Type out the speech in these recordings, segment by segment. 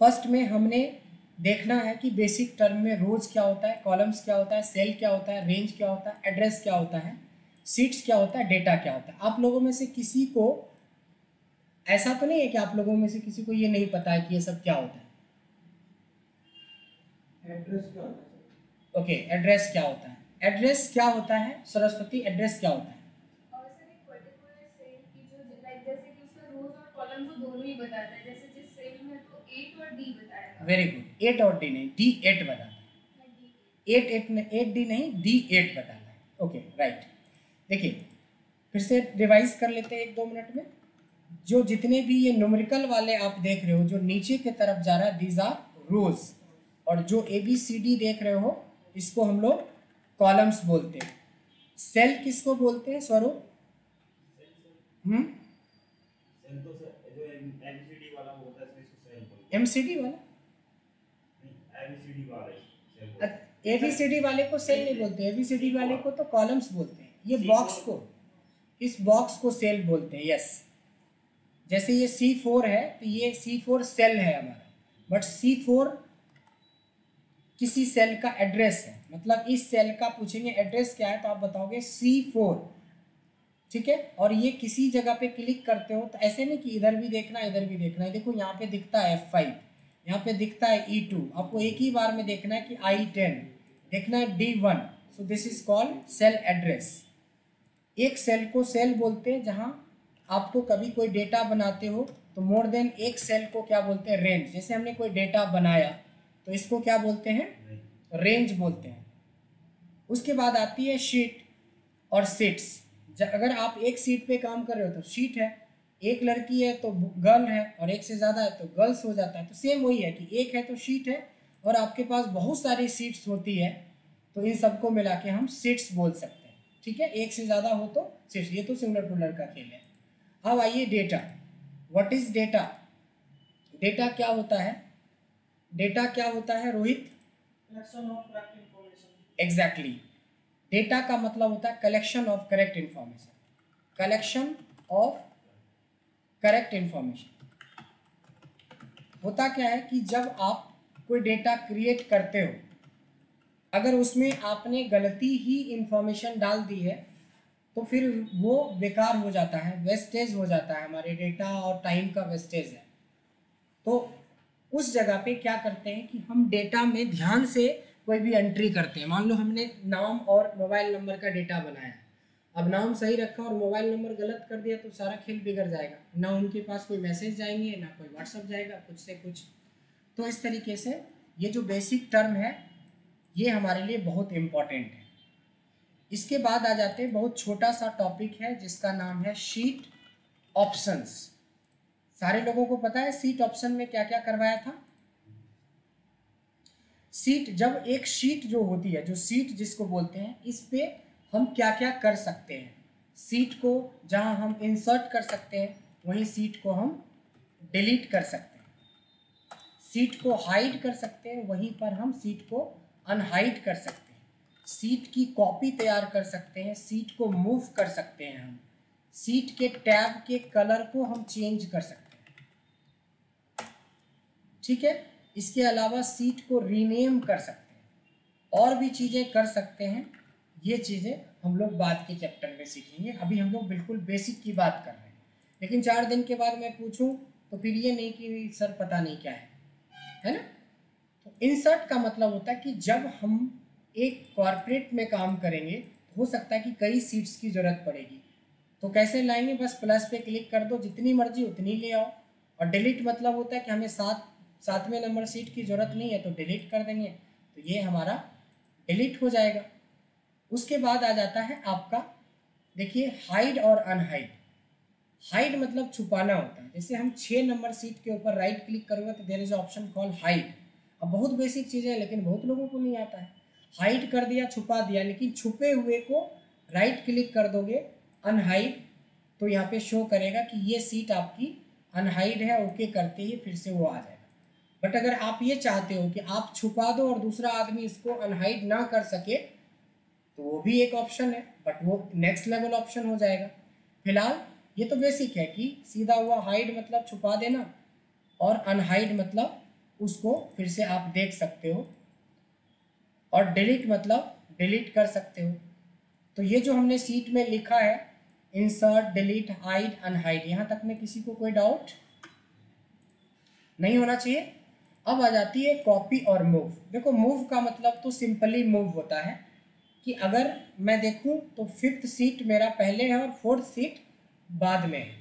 First में हमने देखना है कि बेसिक टर्म में रोज क्या होता है, कॉलम्स क्या होता है, सेल क्या होता है, रेंज क्या होता है, एड्रेस क्या होता है, सीट्स क्या होता है, डेटा क्या होता है। आप लोगों में से किसी को ऐसा तो नहीं है कि आप लोगों में से किसी को ये नहीं पता है कि ये सब क्या होता है? एड्रेस क्या होता है? ओके, एड्रेस क्या होता है? एड्रेस क्या होता है सरस्वती? एड्रेस क्या होता है? और सर एक पर्टिकुलर सेल की जो लाइक जैसे कि उसका रोज और कॉलम को दोनों ही बताता है, जैसे जिस सेल में तो 8 और डी बताएगा। वेरी गुड, 8 और डी नहीं, D8 बताता है। 8D नहीं, D8 बताना है। Okay right. देखिए फिर से रिवाइज कर लेते हैं 1-2 मिनट में। जो जितने भी ये न्यूमेरिकल वाले आप देख रहे हो जो नीचे के तरफ जा रहा है, दीज आर रोज, और जो ABCD देख रहे हो इसको हम लोग कॉलम्स बोलते हैं। सेल किसको बोलते हैं स्वरूप? सेल तो सर जो एमसीडी वाला होता है इसको सेल बोलते हैं। MCD वाला नहीं, एबीसीडी वाले सेल बोलते हैं। ABCD वाले को सेल नहीं बोलते, ABCD वाले को तो कॉलम्स बोलते हैं। ये बॉक्स को, इस बॉक्स को सेल बोलते हैं। यस, जैसे ये C4 है तो ये C4 सेल है हमारा, बट C4 किसी सेल का एड्रेस है। मतलब इस सेल का पूछेंगे एड्रेस क्या है तो आप बताओगे C4, ठीक है। और ये किसी जगह पे क्लिक करते हो तो ऐसे नहीं कि इधर भी देखना इधर भी देखना है। देखो यहाँ पे दिखता है F5, यहाँ पे दिखता है E2, आपको एक ही बार में देखना है कि I10, देखना है D1। So this is called cell address. एक सेल को सेल बोलते हैं जहाँ आपको कभी कोई डेटा बनाते हो तो मोर देन एक सेल को क्या बोलते हैं? रेंज। जैसे हमने कोई डेटा बनाया तो इसको क्या बोलते हैं? रेंज बोलते हैं। उसके बाद आती है शीट और सीट्स। अगर आप एक सीट पे काम कर रहे हो तो शीट है, एक लड़की है तो गर्ल है, और एक से ज़्यादा है तो गर्ल्स हो जाता है। तो सेम वही है कि एक है तो शीट है, और आपके पास बहुत सारी सीट्स होती है तो इन सबको मिला के हम सीट्स बोल सकते हैं, ठीक है। एक से ज़्यादा हो तो सीट्स। ये तो सिंगुलर प्लूरल का खेल है। अब आइए data. What is data? Data क्या होता है? डेटा क्या होता है Rohit? Collection of correct information. Exactly. Data का मतलब होता है collection of correct information. Collection of correct information होता क्या है कि जब आप कोई डेटा क्रिएट करते हो, अगर उसमें आपने गलती ही इंफॉर्मेशन डाल दी है तो फिर वो बेकार हो जाता है, वेस्टेज हो जाता है, हमारे डेटा और टाइम का वेस्टेज है। तो उस जगह पे क्या करते हैं कि हम डेटा में ध्यान से कोई भी एंट्री करते हैं। मान लो हमने नाम और मोबाइल नंबर का डेटा बनाया, अब नाम सही रखा और मोबाइल नंबर गलत कर दिया तो सारा खेल बिगड़ जाएगा। ना उनके पास कोई मैसेज जाएंगे, ना कोई व्हाट्सअप जाएगा, कुछ से कुछ। तो इस तरीके से ये जो बेसिक टर्म है ये हमारे लिए बहुत इम्पॉर्टेंट है। इसके बाद आ जाते हैं बहुत छोटा सा टॉपिक है जिसका नाम है शीट ऑप्शंस। सारे लोगों को पता है शीट ऑप्शन में क्या क्या करवाया था? शीट, जब एक शीट जो होती है, जो शीट जिसको बोलते हैं, इस पे हम क्या क्या कर सकते हैं। शीट को जहां हम इंसर्ट कर सकते हैं वहीं शीट को हम डिलीट कर सकते हैं। शीट को हाइड कर सकते हैं, वहीं पर हम शीट को अनहाइड कर सकते हैं। शीट की कॉपी तैयार कर सकते हैं, शीट को मूव कर सकते हैं हम, शीट के टैब के कलर को हम चेंज कर सकते हैं, ठीक है। इसके अलावा शीट को रीनेम कर सकते हैं और भी चीज़ें कर सकते हैं। ये चीज़ें हम लोग बाद के चैप्टर में सीखेंगे। अभी हम लोग बिल्कुल बेसिक की बात कर रहे हैं। लेकिन 4 दिन के बाद मैं पूछूं तो फिर ये नहीं कि सर पता नहीं क्या है ना। तो इंसर्ट का मतलब होता है कि जब हम एक कॉर्पोरेट में काम करेंगे हो सकता है कि कई सीट्स की ज़रूरत पड़ेगी, तो कैसे लाएंगे? बस प्लस पे क्लिक कर दो, जितनी मर्जी उतनी ले आओ। और डिलीट मतलब होता है कि हमें 7वें नंबर सीट की ज़रूरत नहीं है तो डिलीट कर देंगे, तो ये हमारा डिलीट हो जाएगा। उसके बाद आ जाता है आपका, देखिए, हाइड और अनहाइड। हाइड मतलब छुपाना होता है। जैसे हम 6 नंबर सीट के ऊपर राइट क्लिक करोगे तो there is option call hide. अब बहुत बेसिक चीज़ है लेकिन बहुत लोगों को नहीं आता है। हाइड कर दिया, छुपा दिया, लेकिन छुपे हुए को राइट क्लिक कर दोगे अनहाइड तो यहाँ पे शो करेगा कि ये सीट आपकी अनहाइड है। ओके करते ही फिर से वो आ जाएगा। बट अगर आप ये चाहते हो कि आप छुपा दो और दूसरा आदमी इसको अनहाइड ना कर सके तो वो भी एक ऑप्शन है, बट वो नेक्स्ट लेवल ऑप्शन हो जाएगा। फिलहाल ये तो बेसिक है कि सीधा हुआ हाइड मतलब छुपा देना और अनहाइड मतलब उसको फिर से आप देख सकते हो। और डिलीट मतलब डिलीट कर सकते हो। तो ये जो हमने सीट में लिखा है इंसर्ट, डिलीट, हाइड, अनहाइड, यहाँ तक में किसी को कोई डाउट नहीं होना चाहिए। अब आ जाती है कॉपी और मूव। देखो मूव का मतलब तो सिंपली मूव होता है कि अगर मैं देखूं तो 5th सीट मेरा पहले है और 4th सीट बाद में है,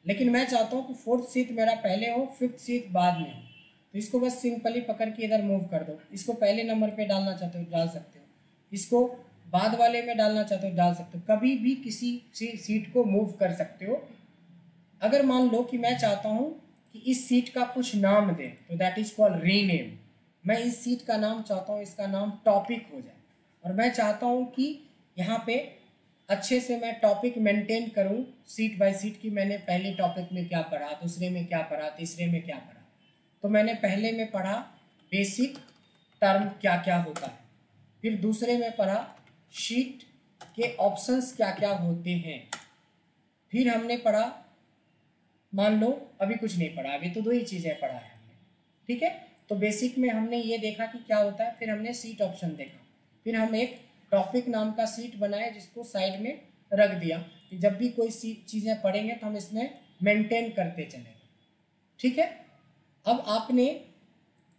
लेकिन मैं चाहता हूं कि 4th सीट मेरा पहले हो, 5th सीट बाद में हो। तो इसको बस सिंपली पकड़ के इधर मूव कर दो। इसको पहले नंबर पे डालना चाहते हो डाल सकते हो, इसको बाद वाले में डालना चाहते हो डाल सकते हो, कभी भी किसी सीट को मूव कर सकते हो। अगर मान लो कि मैं चाहता हूं कि इस सीट का कुछ नाम दें तो दैट इज कॉल्ड रीनेम। मैं इस सीट का नाम चाहता हूं इसका नाम टॉपिक हो जाए, और मैं चाहता हूं कि यहाँ पे अच्छे से मैं टॉपिक मेंटेन करूं सीट बाय सीट की मैंने पहले टॉपिक में क्या पढ़ा, दूसरे में क्या पढ़ा, तीसरे में क्या पढ़ा। तो मैंने पहले में पढ़ा बेसिक टर्म क्या क्या होता है, फिर दूसरे में पढ़ा शीट के ऑप्शंस क्या क्या होते हैं, फिर हमने पढ़ा, मान लो अभी कुछ नहीं पढ़ा, अभी तो 2 ही चीज़ें पढ़ा है हमने, ठीक है। तो बेसिक में हमने ये देखा कि क्या होता है, फिर हमने सीट ऑप्शन देखा, फिर हम एक टॉपिक नाम का सीट बनाए जिसको साइड में रख दिया कि जब भी कोई चीज़ें पढ़ेंगे तो हम इसमें मेंटेन करते चलेंगे, ठीक है। अब आपने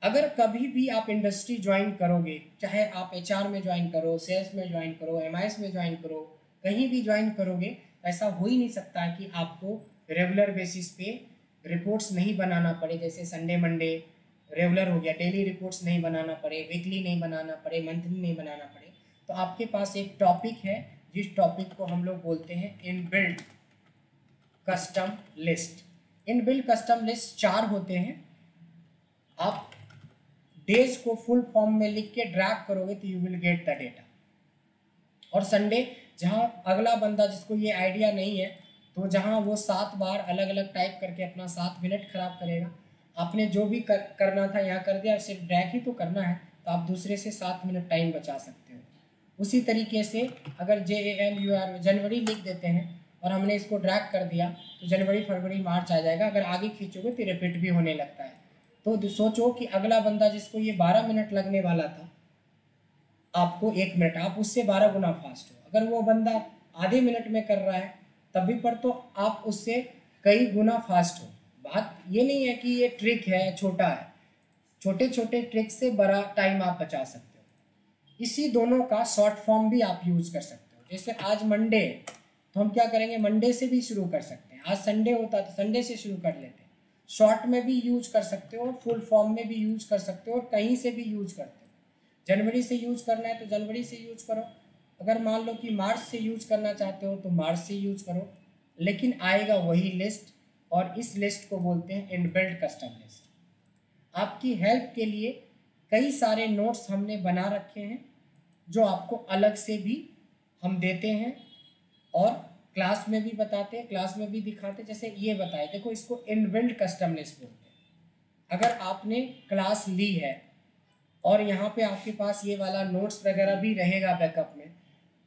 अगर कभी भी आप इंडस्ट्री ज्वाइन करोगे, चाहे आप HR में ज्वाइन करो, सेल्स में ज्वाइन करो, MIS में ज्वाइन करो, कहीं भी ज्वाइन करोगे, ऐसा हो ही नहीं सकता है कि आपको रेगुलर बेसिस पे रिपोर्ट्स नहीं बनाना पड़े। जैसे संडे मंडे रेगुलर हो गया, डेली रिपोर्ट्स नहीं बनाना पड़े, वीकली नहीं बनाना पड़े, मंथली नहीं बनाना पड़े। तो आपके पास एक टॉपिक है जिस टॉपिक को हम लोग बोलते हैं inbuilt custom list. Inbuilt custom list 4 होते हैं। आप डेज को फुल फॉर्म में लिख के ड्रैग करोगे तो you will get the data. और संडे जहां अगला बंदा जिसको ये आइडिया नहीं है, तो जहां वो 7 बार अलग अलग टाइप करके अपना 7 मिनट खराब करेगा, आपने जो भी करना था यहाँ कर दिया, सिर्फ ड्रैग ही तो करना है, तो आप दूसरे से 7 मिनट टाइम बचा सकते हो। उसी तरीके से अगर JANUAR जनवरी लिख देते हैं और हमने इसको ड्रैग कर दिया तो जनवरी फरवरी मार्च आ जाएगा। अगर आगे खींचोगे तो रिपीट भी होने लगता है। तो सोचो कि अगला बंदा जिसको ये 12 मिनट लगने वाला था, आपको 1 मिनट, आप उससे 12 गुना फास्ट हो। अगर वो बंदा आधे मिनट में कर रहा है तभी पर तो आप उससे कई गुना फास्ट हो। बात ये नहीं है कि ये ट्रिक है, छोटा है, छोटे छोटे ट्रिक से बड़ा टाइम आप बचा सकते हो। इसी दोनों का शॉर्ट फॉर्म भी आप यूज कर सकते हो। जैसे आज मंडे है तो हम क्या करेंगे, मंडे से भी शुरू कर सकते हैं। आज संडे होता तो संडे से शुरू कर लेते हैं। शॉर्ट में भी यूज कर सकते हो, फुल फॉर्म में भी यूज कर सकते हो, और कहीं से भी यूज करते हो। जनवरी से यूज करना है तो जनवरी से यूज करो, अगर मान लो कि मार्च से यूज करना चाहते हो तो मार्च से यूज करो, लेकिन आएगा वही लिस्ट, और इस लिस्ट को बोलते हैं इनबिल्ट कस्टम लिस्ट। आपकी हेल्प के लिए कई सारे नोट्स हमने बना रखे हैं जो आपको अलग से भी हम देते हैं और क्लास में भी बताते हैं, क्लास में भी दिखाते हैं। जैसे ये बताए, देखो इसको इनबिल्ट कस्टम लिस्ट बोलते हैं। अगर आपने क्लास ली है और यहाँ पे आपके पास ये वाला नोट्स वगैरह भी रहेगा बैकअप में,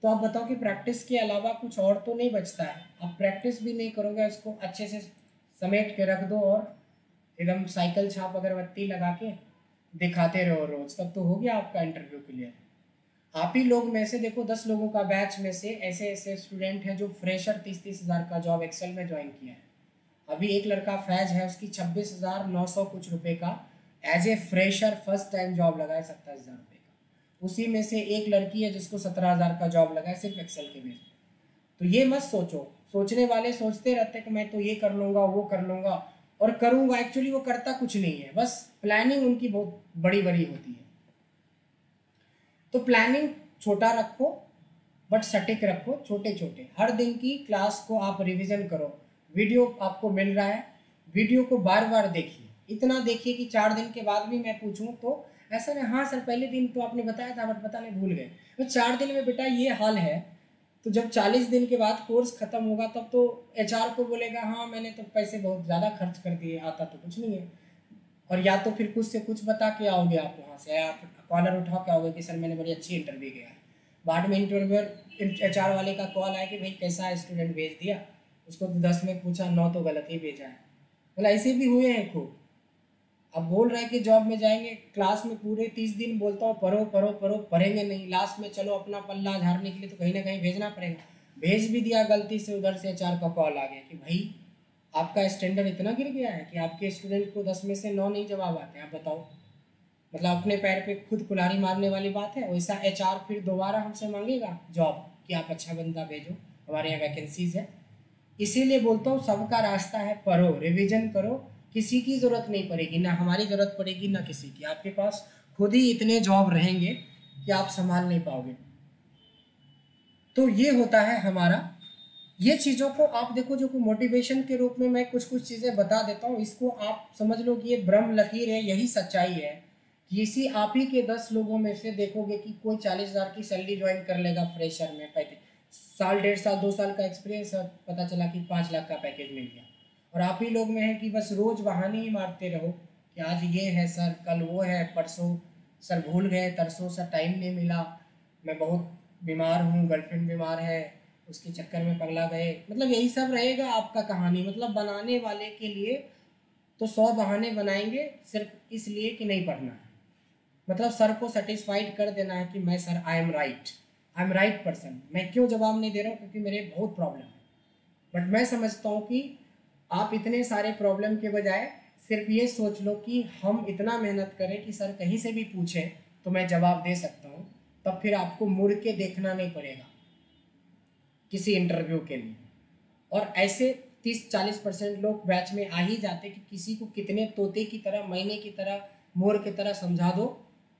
तो आप बताओ कि प्रैक्टिस के अलावा कुछ और तो नहीं बचता है। आप प्रैक्टिस भी नहीं करोगे, इसको अच्छे से समेट के रख दो और एकदम साइकिल छाप अगरबत्ती लगा के दिखाते रहो रोज, तब तो हो गया आपका इंटरव्यू क्लियर। आप ही लोग में से देखो 10 लोगों का बैच में से ऐसे ऐसे स्टूडेंट हैं जो फ्रेशर 30-30 हज़ार का जॉब एक्सेल में ज्वाइन किया है। अभी एक लड़का फैज है, उसकी 26,900 कुछ रुपए का as a fresher first time job लगा है 27,000 रुपये का। उसी में से एक लड़की है जिसको 17,000 का जॉब लगा है सिर्फ एक्सेल के बेस पे। तो ये मत सोचो, सोचने वाले सोचते रहते कि मैं तो ये कर लूँगा, वो कर लूँगा और करूँगा, एक्चुअली वो करता कुछ नहीं है, बस प्लानिंग उनकी बहुत बड़ी बड़ी होती है। तो प्लानिंग छोटा रखो बट सटीक रखो, छोटे छोटे। हर दिन की क्लास को आप रिवीजन करो। वीडियो आपको मिल रहा है, वीडियो को बार बार देखिए, इतना देखिए कि 4 दिन के बाद भी मैं पूछूं तो ऐसा नहीं हाँ सर पहले दिन तो आपने बताया था बट पता नहीं भूल गए। तो 4 दिन में बेटा ये हाल है, तो जब 40 दिन के बाद कोर्स खत्म होगा तब तो HR को बोलेगा हाँ मैंने तो पैसे बहुत ज़्यादा खर्च कर दिए, आता तो कुछ नहीं है। और या तो फिर कुछ से कुछ बता के आओगे आप वहाँ से, आप कॉलर उठा के आओगे कि सर मैंने बड़ी अच्छी इंटरव्यू किया है। बाद में इंटरव्यूअर HR वाले का कॉल आया कि भाई कैसा स्टूडेंट भेज दिया, उसको तो 10 में पूछा 9 तो गलत ही भेजा है। बोला ऐसे भी हुए हैं खूब। अब बोल रहे हैं कि जॉब में जाएंगे, क्लास में पूरे 30 दिन बोलता हूँ पढ़ो पढ़ो पढ़ो, पढ़ेंगे नहीं, लास्ट में चलो अपना पल्ला झाड़ने के लिए तो कहीं ना कहीं भेजना पड़ेगा। भेज भी दिया, गलती से उधर से HR का कॉल आ गया कि भाई आपका स्टैंडर्ड इतना गिर गया है कि आपके स्टूडेंट को 10 में से 9 नहीं जवाब आते हैं, आप बताओ। मतलब अपने पैर पे खुद कुल्हाड़ी मारने वाली बात है। वैसा HR फिर दोबारा हमसे मांगेगा जॉब कि आप अच्छा बंदा भेजो, हमारे यहाँ वैकेंसीज है। इसीलिए बोलता हूँ सबका रास्ता है, पढ़ो, रिवीजन करो, किसी की ज़रूरत नहीं पड़ेगी, ना हमारी ज़रूरत पड़ेगी ना किसी की। आपके पास खुद ही इतने जॉब रहेंगे कि आप संभाल नहीं पाओगे। तो ये होता है हमारा। ये चीज़ों को आप देखो, जो मोटिवेशन के रूप में मैं कुछ कुछ चीज़ें बता देता हूँ, इसको आप समझ लो कि ये ब्रह्म लकीर है, यही सच्चाई है कि इसी आप ही के 10 लोगों में से देखोगे कि कोई 40,000 की सैलरी ज्वाइन कर लेगा फ्रेशर में, पहले साल 1.5 साल 2 साल का एक्सपीरियंस, और पता चला कि 5 लाख का पैकेज मिल गया। और आप ही लोग में है कि बस रोज़ बहाने ही मारते रहो कि आज ये है सर, कल वो है, परसों सर भूल गए, तरसों सर टाइम नहीं मिला, मैं बहुत बीमार हूँ, गर्लफ्रेंड बीमार है, उसके चक्कर में पगला गए। मतलब यही सब रहेगा आपका कहानी। मतलब बनाने वाले के लिए तो 100 बहाने बनाएंगे सिर्फ इसलिए कि नहीं पढ़ना है। मतलब सर को सेटिस्फाइड कर देना है कि मैं sir I am right person. मैं क्यों जवाब नहीं दे रहा हूँ? क्योंकि मेरे बहुत प्रॉब्लम है। बट मैं समझता हूँ कि आप इतने सारे प्रॉब्लम के बजाय सिर्फ ये सोच लो कि हम इतना मेहनत करें कि सर कहीं से भी पूछें तो मैं जवाब दे सकता हूँ, तब फिर आपको मुड़ के देखना नहीं पड़ेगा किसी इंटरव्यू के लिए। और ऐसे 30-40% लोग बैच में आ ही जाते कि किसी को कितने तोते की तरह, मैने की तरह, मोर की तरह समझा दो,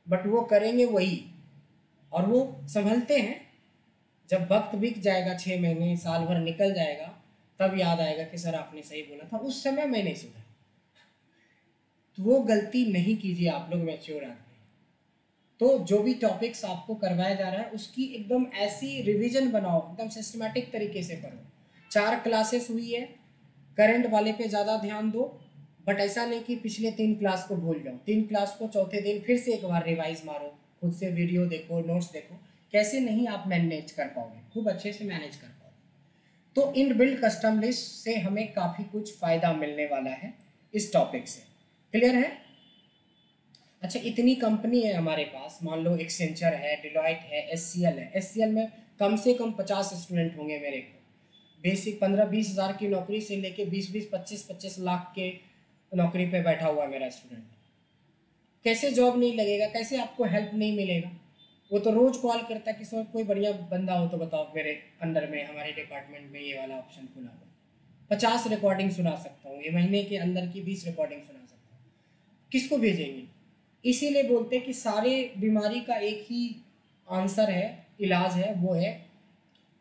बट वो करेंगे वही, और वो संभलते हैं। जब वक्त बीत जाएगा, 6 महीने साल भर निकल जाएगा, तब याद आएगा कि सर आपने सही बोला था, उस समय मैं नहीं सुधरा। तो वो गलती नहीं कीजिए आप लोग, मैच्योर आदमी। तो जो भी टॉपिक्स आपको करवाया जा रहा है उसकी एकदम ऐसी रिवीजन बनाओ, एकदम सिस्टमैटिक तरीके से करो। 4 क्लासेस हुई है, करंट वाले पे ज़्यादा ध्यान दो, बट ऐसा नहीं कि पिछले 3 क्लास को भूल जाओ। 3 क्लास को चौथे दिन फिर से एक बार रिवाइज मारो, खुद से वीडियो देखो, नोट्स देखो। कैसे नहीं आप मैनेज कर पाओगे, खूब अच्छे से मैनेज कर पाओगे। तो इन बिल्ड कस्टम लिस्ट से हमें काफ़ी कुछ फ़ायदा मिलने वाला है इस टॉपिक से। क्लियर है? अच्छा, इतनी कंपनी है हमारे पास, मान लो एक्सेंचर है, डिलॉयट है, SCL है। SCL में कम से कम 50 स्टूडेंट होंगे मेरे को। बेसिक 15-20 हज़ार की नौकरी से लेके 20-20, 25-25 लाख के नौकरी पे बैठा हुआ है मेरा स्टूडेंट। कैसे जॉब नहीं लगेगा? कैसे आपको हेल्प नहीं मिलेगा? वो तो रोज़ कॉल करता है कि सर कोई बढ़िया बंदा हो तो बताओ, मेरे अंडर में, हमारे डिपार्टमेंट में ये वाला ऑप्शन खुला हो। 50 रिकॉर्डिंग सुना सकता हूँ, ये महीने के अंदर की 20 रिकॉर्डिंग सुना सकता हूँ। किसको भेजेंगे? इसीलिए बोलते हैं कि सारे बीमारी का एक ही आंसर है, इलाज है, वो है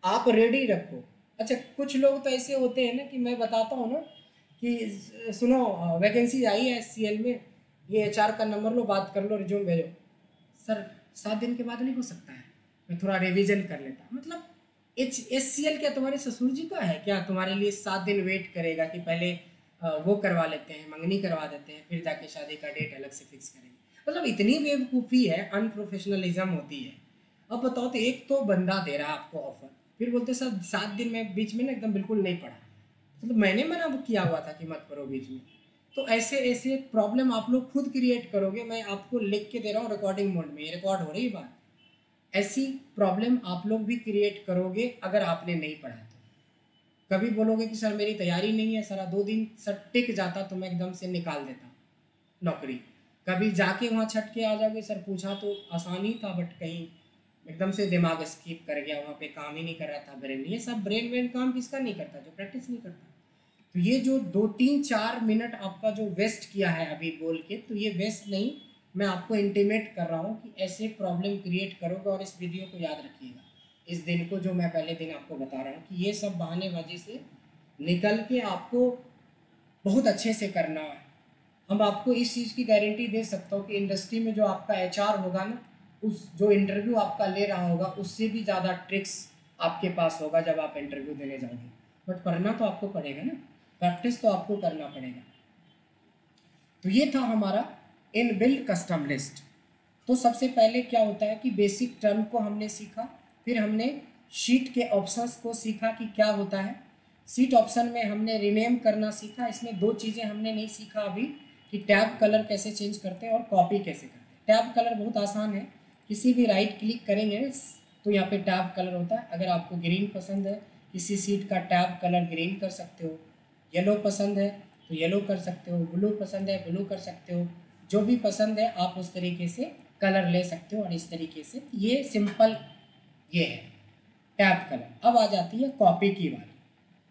आप रेडी रखो। अच्छा, कुछ लोग तो ऐसे होते हैं ना कि मैं बताता हूँ ना कि सुनो वैकेंसी आई है SCL में, ये HR का नंबर लो, बात कर लो, रिज्यूम भेजो। सर 7 दिन के बाद नहीं हो सकता है, मैं थोड़ा रिवीजन कर लेता। मतलब SCL क्या तुम्हारे ससुर जी का है क्या? तुम्हारे लिए 7 दिन वेट करेगा कि पहले वो करवा लेते हैं, मंगनी करवा देते हैं, फिर जाके शादी का डेट अलग से फिक्स करेंगे। मतलब इतनी बेवकूफ़ी है, अनप्रोफेशनलिज्म होती है। अब बताओ, तो एक तो बंदा दे रहा है आपको ऑफर, फिर बोलते सर 7 दिन में बीच में ना एकदम बिल्कुल नहीं पढ़ा, मतलब मैंने मना किया हुआ था कि मत पढ़ो बीच में। तो ऐसे ऐसे प्रॉब्लम आप लोग खुद क्रिएट करोगे। मैं आपको लिख के दे रहा हूँ रिकॉर्डिंग मोड में, रिकॉर्ड हो रही बात। ऐसी प्रॉब्लम आप लोग भी क्रिएट करोगे अगर आपने नहीं पढ़ा तो। कभी बोलोगे कि सर मेरी तैयारी नहीं है, सर 2 दिन सर टिक जाता तो मैं एकदम से निकाल देता नौकरी। कभी जाके वहाँ छट के आ जाओगे, सर पूछा तो आसान ही था बट कहीं एकदम से दिमाग स्किप कर गया, वहाँ पे काम ही नहीं कर रहा था ब्रेन। ये सब ब्रेन वेन काम किसका नहीं करता? जो प्रैक्टिस नहीं करता। तो ये जो 2-3-4 मिनट आपका जो वेस्ट किया है अभी बोल के, तो ये वेस्ट नहीं, मैं आपको इंटीमेट कर रहा हूँ कि ऐसे प्रॉब्लम क्रिएट करोगे। और इस वीडियो को याद रखिएगा, इस दिन को जो मैं पहले दिन आपको बता रहा हूँ कि ये सब बहानेबाजी से निकल के आपको बहुत अच्छे से करना है। हम आपको इस चीज़ की गारंटी दे सकता हूँ कि इंडस्ट्री में जो आपका HR होगा ना, उस जो इंटरव्यू आपका ले रहा होगा उससे भी ज़्यादा ट्रिक्स आपके पास होगा जब आप इंटरव्यू देने जाओगे। बट पढ़ना तो आपको पड़ेगा ना, प्रैक्टिस तो आपको करना पड़ेगा। तो ये था हमारा इन बिल्ड कस्टम लिस्ट। तो सबसे पहले क्या होता है कि बेसिक टर्म को हमने सीखा, फिर हमने शीट के ऑप्शंस को सीखा कि क्या होता है। सीट ऑप्शन में हमने रीनेम करना सीखा। इसमें 2 चीज़ें हमने नहीं सीखा अभी, कि टैब कलर कैसे चेंज करते हैं और कॉपी कैसे करते हैं। टैब कलर बहुत आसान है, किसी भी राइट क्लिक करेंगे तो यहाँ पे टैब कलर होता है। अगर आपको ग्रीन पसंद है, किसी सीट का टैब कलर ग्रीन कर सकते हो, येलो पसंद है तो येलो कर सकते हो, ब्लू पसंद है ब्लू कर सकते हो, जो भी पसंद है आप उस तरीके से कलर ले सकते हो। और इस तरीके से ये सिंपल ये है टैब कलर। अब आ जाती है कॉपी की बारी,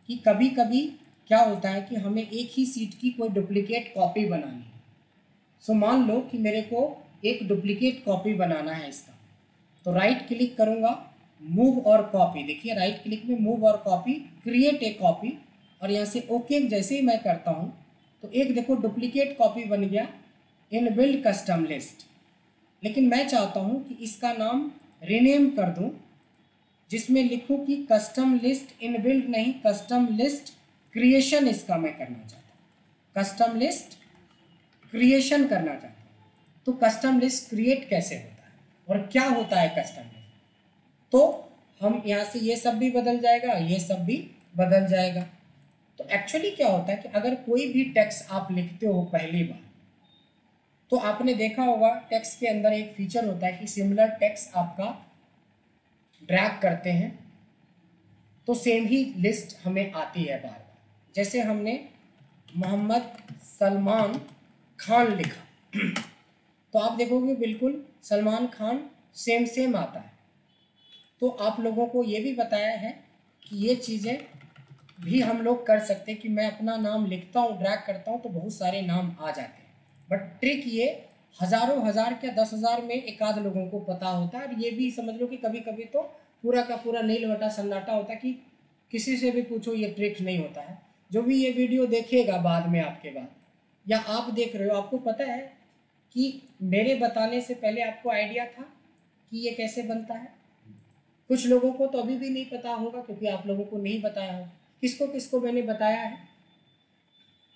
कि कभी कभी क्या होता है कि हमें एक ही सीट की कोई डुप्लीकेट कॉपी बनानी है। सो मान लो कि मेरे को एक डुप्लीकेट कॉपी बनाना है इसका, तो राइट क्लिक करूँगा, मूव और कॉपी, देखिए राइट क्लिक में मूव और कॉपी, क्रिएट ए कॉपी, और यहाँ से ओके जैसे ही मैं करता हूँ तो एक देखो डुप्लीकेट कॉपी बन गया इनबिल्ट कस्टम लिस्ट। लेकिन मैं चाहता हूँ कि इसका नाम रीनेम कर दूँ, जिसमें लिखूँ कि कस्टम लिस्ट इनबिल्ट नहीं, कस्टम लिस्ट क्रिएशन इसका मैं करना चाहता हूँ, कस्टम लिस्ट क्रिएशन करना चाहता हूँ। तो कस्टम लिस्ट क्रिएट कैसे होता है और क्या होता है कस्टम लिस्ट, तो हम यहाँ से ये सब भी बदल जाएगा, ये सब भी बदल जाएगा। तो एक्चुअली क्या होता है कि अगर कोई भी टेक्स्ट आप लिखते हो पहली बार, तो आपने देखा होगा टेक्स्ट के अंदर एक फीचर होता है कि सिमिलर टेक्स्ट आपका ड्रैग करते हैं तो सेम ही लिस्ट हमें आती है बार बार। जैसे हमने मोहम्मद सलमान खान लिखा तो आप देखोगे बिल्कुल सलमान खान सेम आता है। तो आप लोगों को ये भी बताया है कि ये चीज़ें भी हम लोग कर सकते हैं कि मैं अपना नाम लिखता हूँ, ड्रैग करता हूँ तो बहुत सारे नाम आ जाते हैं। बट ट्रिक ये हज़ारों हज़ार क्या 10,000 में एक आध लोगों को पता होता है। और ये भी समझ लो कि कभी कभी तो पूरा का पूरा नील वटा सन्नाटा होता है कि किसी से भी पूछो ये ट्रिक नहीं होता है। जो भी ये वीडियो देखेगा बाद में आपके बाद, या आप देख रहे हो, आपको पता है कि मेरे बताने से पहले आपको आइडिया था कि ये कैसे बनता है। कुछ लोगों को तो अभी भी नहीं पता होगा क्योंकि आप लोगों को नहीं बताया होगा। किसको किसको मैंने बताया है?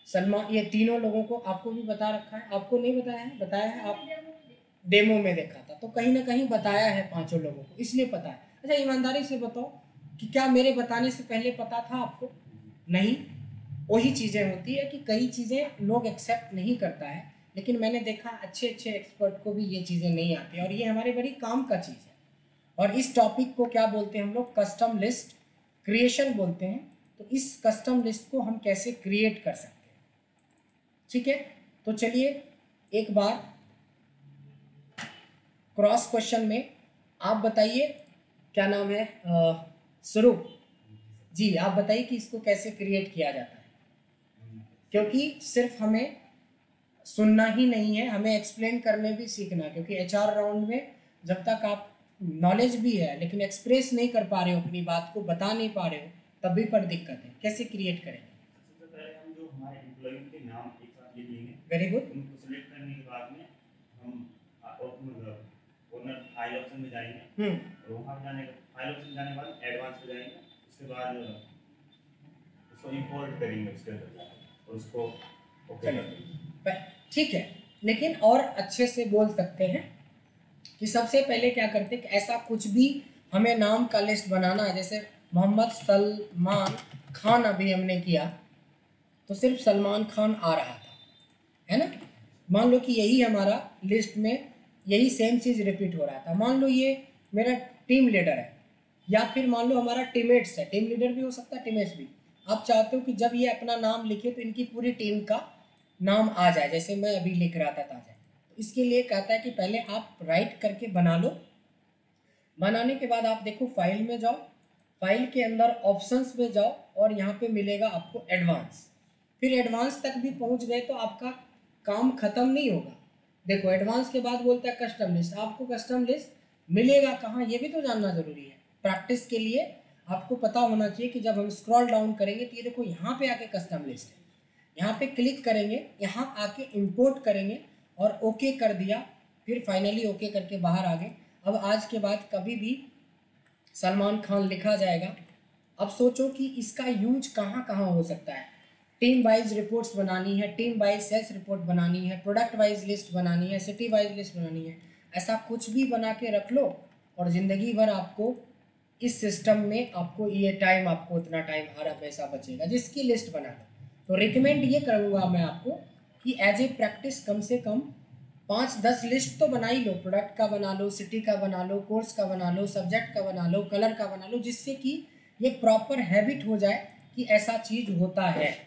सलमान, ये तीनों लोगों को आपको भी बता रखा है, आपको नहीं बताया है? बताया है, आप डेमो में देखा था तो कहीं ना कहीं बताया है पांचों लोगों को, इसलिए पता है। अच्छा ईमानदारी से बताओ कि क्या मेरे बताने से पहले पता था आपको? नहीं। वही चीज़ें होती है कि कई चीज़ें लोग एक्सेप्ट नहीं करता है, लेकिन मैंने देखा अच्छे अच्छे एक्सपर्ट को भी ये चीज़ें नहीं आती और ये हमारे बड़ी काम का चीज़ है। और इस टॉपिक को क्या बोलते हैं हम लोग? कस्टम लिस्ट क्रिएशन बोलते हैं। तो इस कस्टम लिस्ट को हम कैसे क्रिएट कर सकते हैं, ठीक है? तो चलिए एक बार क्रॉस क्वेश्चन में आप बताइए, क्या नाम है, स्वरूप जी, आप बताइए कि इसको कैसे क्रिएट किया जाता है। क्योंकि सिर्फ हमें सुनना ही नहीं है, हमें एक्सप्लेन करने भी सीखना, क्योंकि एचआर राउंड में जब तक आप नॉलेज भी है लेकिन एक्सप्रेस नहीं कर पा रहे हो, अपनी बात को बता नहीं पा रहे हो, तभी पर दिक्कत है। कैसे क्रिएट करेंगे? सबसे पहले हम जो हमारे एम्प्लॉई के नाम एक साथ लिख लेंगे। Very good. उनको सेलेक्ट करने के बाद में हम ओनर फाइल ऑप्शन में जाएंगे और वहाँ जाने फाइल ऑप्शन जाने के बाद एडवांस पे जाएंगे। उसके बाद उसको इंपोर्ट करेंगे उसके अंदर और उसको ओके कर देंगे, ठीक है। लेकिन और अच्छे से बोल सकते हैं कि सबसे पहले क्या करते हैं कि ऐसा कुछ भी हमें नाम का लिस्ट बनाना है, जैसे मोहम्मद सलमान खान अभी हमने किया तो सिर्फ सलमान खान आ रहा था, है ना। मान लो कि यही हमारा लिस्ट में यही सेम चीज़ रिपीट हो रहा था। मान लो ये मेरा टीम लीडर है, या फिर मान लो हमारा टीममेट्स है, टीम लीडर भी हो सकता है टीममेट्स भी। आप चाहते हो कि जब ये अपना नाम लिखे तो इनकी पूरी टीम का नाम आ जाए, जैसे मैं अभी लिख रहा था ताजा। तो इसके लिए कहता है कि पहले आप राइट करके बना लो। बनाने के बाद आप देखो फाइल में जाओ, फाइल के अंदर ऑप्शंस में जाओ और यहाँ पे मिलेगा आपको एडवांस। फिर एडवांस तक भी पहुँच गए तो आपका काम खत्म नहीं होगा। देखो एडवांस के बाद बोलता है कस्टम लिस्ट। आपको कस्टम लिस्ट मिलेगा कहाँ, ये भी तो जानना ज़रूरी है। प्रैक्टिस के लिए आपको पता होना चाहिए कि जब हम स्क्रॉल डाउन करेंगे तो ये देखो यहाँ पे आके कस्टम लिस्ट है, यहाँ पे क्लिक करेंगे, यहाँ आके इंपोर्ट करेंगे और ओके कर दिया, फिर फाइनली ओके करके बाहर आ गए। अब आज के बाद कभी भी सलमान खान लिखा जाएगा। अब सोचो कि इसका यूज कहाँ कहाँ हो सकता है। टीम वाइज रिपोर्ट्स बनानी है, टीम वाइज सेल्स रिपोर्ट बनानी है, प्रोडक्ट वाइज लिस्ट बनानी है, सिटी वाइज लिस्ट बनानी है। ऐसा कुछ भी बना के रख लो और ज़िंदगी भर आपको इस सिस्टम में आपको ये टाइम, आपको इतना टाइम हमारा पैसा बचेगा जिसकी लिस्ट बना लो। तो रिकमेंड ये करूँगा मैं आपको कि एज ए प्रैक्टिस कम से कम 5-10 लिस्ट तो बना ही लो, प्रोडक्ट का बना लो, सिटी का बना लो, कोर्स का बना लो, सब्जेक्ट का बना लो, कलर का बना लो, जिससे कि ये प्रॉपर हैबिट हो जाए कि ऐसा चीज़ होता है।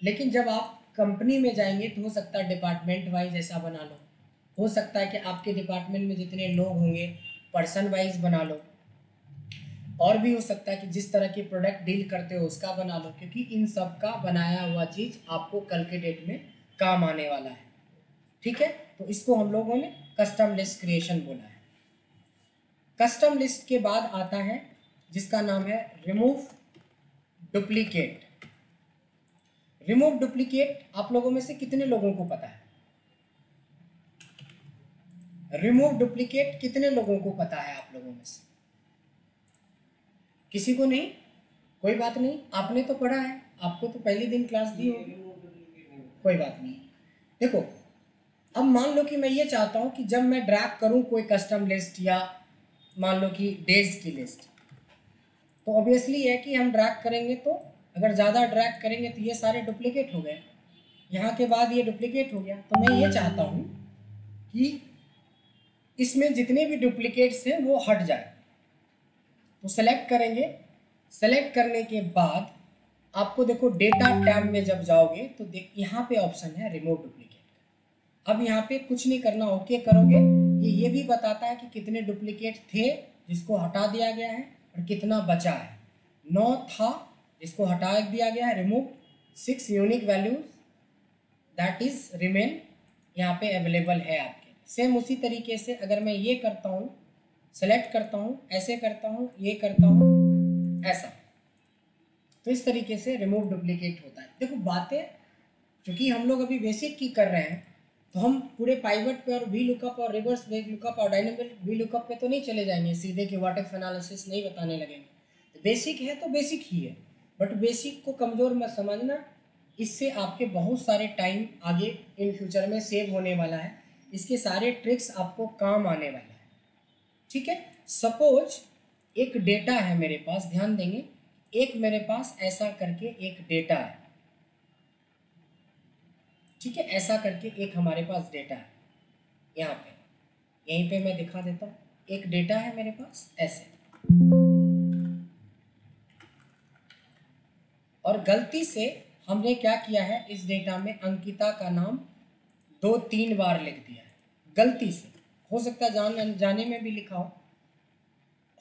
लेकिन जब आप कंपनी में जाएंगे तो हो सकता है डिपार्टमेंट वाइज ऐसा बना लो, हो सकता है कि आपके डिपार्टमेंट में जितने लोग होंगे पर्सन वाइज बना लो, और भी हो सकता है कि जिस तरह के प्रोडक्ट डील करते हो उसका बना लो, क्योंकि इन सब का बनाया हुआ चीज़ आपको कल के डेट में काम आने वाला है। ठीक है, तो इसको हम लोगों ने कस्टम लिस्ट क्रिएशन बोला है। कस्टम लिस्ट के बाद आता है जिसका नाम है रिमूव डुप्लीकेट। रिमूव डुप्लीकेट आप लोगों में से कितने लोगों को पता है? रिमूव डुप्लीकेट कितने लोगों को पता है आप लोगों में से? किसी को नहीं? कोई बात नहीं, आपने तो पढ़ा है, आपको तो पहले दिन क्लास दी होगी, कोई बात नहीं। देखो, अब मान लो कि मैं ये चाहता हूँ कि जब मैं ड्रैग करूँ कोई कस्टम लिस्ट या मान लो कि डेज की लिस्ट, तो ऑब्वियसली है कि हम ड्रैग करेंगे, तो अगर ज़्यादा ड्रैग करेंगे तो ये सारे डुप्लीकेट हो गए, यहाँ के बाद ये डुप्लीकेट हो गया। तो मैं ये चाहता हूँ कि इसमें जितने भी डुप्लीकेट्स हैं वो हट जाए। तो सेलेक्ट करेंगे, सेलेक्ट करने के बाद आपको देखो डेटा टैब में जब जाओगे तो यहाँ पे ऑप्शन है रिमूव डुप्लीकेट। अब यहाँ पे कुछ नहीं करना, ओके करोगे, ये भी बताता है कि कितने डुप्लीकेट थे जिसको हटा दिया गया है और कितना बचा है। 9 था जिसको हटा दिया गया है, remove. 6 unique values that is remain यहाँ पे अवेलेबल है आपके। सेम उसी तरीके से अगर मैं ये करता हूँ, सेलेक्ट करता हूँ, ऐसे करता हूँ, ये करता हूँ, ऐसा, तो इस तरीके से रिमूव डुप्लीकेट होता है। देखो बातें क्योंकि हम लोग अभी बेसिक की कर रहे हैं, तो हम पूरे पाइवट पे और वी लुकअप और रिवर्स वी लुकअप और डायनेमिक वी लुकअप पे तो नहीं चले जाएंगे सीधे कि व्हाट इफ एनालिसिस नहीं बताने लगेंगे। तो बेसिक है तो बेसिक ही है, बट बेसिक को कमज़ोर मत समझना, इससे आपके बहुत सारे टाइम आगे इन फ्यूचर में सेव होने वाला है। इसके सारे ट्रिक्स आपको काम आने वाला है। ठीक है, सपोज एक डेटा है मेरे पास, ध्यान देंगे, एक मेरे पास ऐसा करके एक डेटा है। ठीक है, ऐसा करके एक हमारे पास डेटा है, यहाँ पे यहीं पे मैं दिखा देता हूँ। एक डेटा है मेरे पास ऐसे, और गलती से हमने क्या किया है, इस डेटा में अंकिता का नाम 2-3 बार लिख दिया है गलती से। हो सकता है जाने में भी लिखा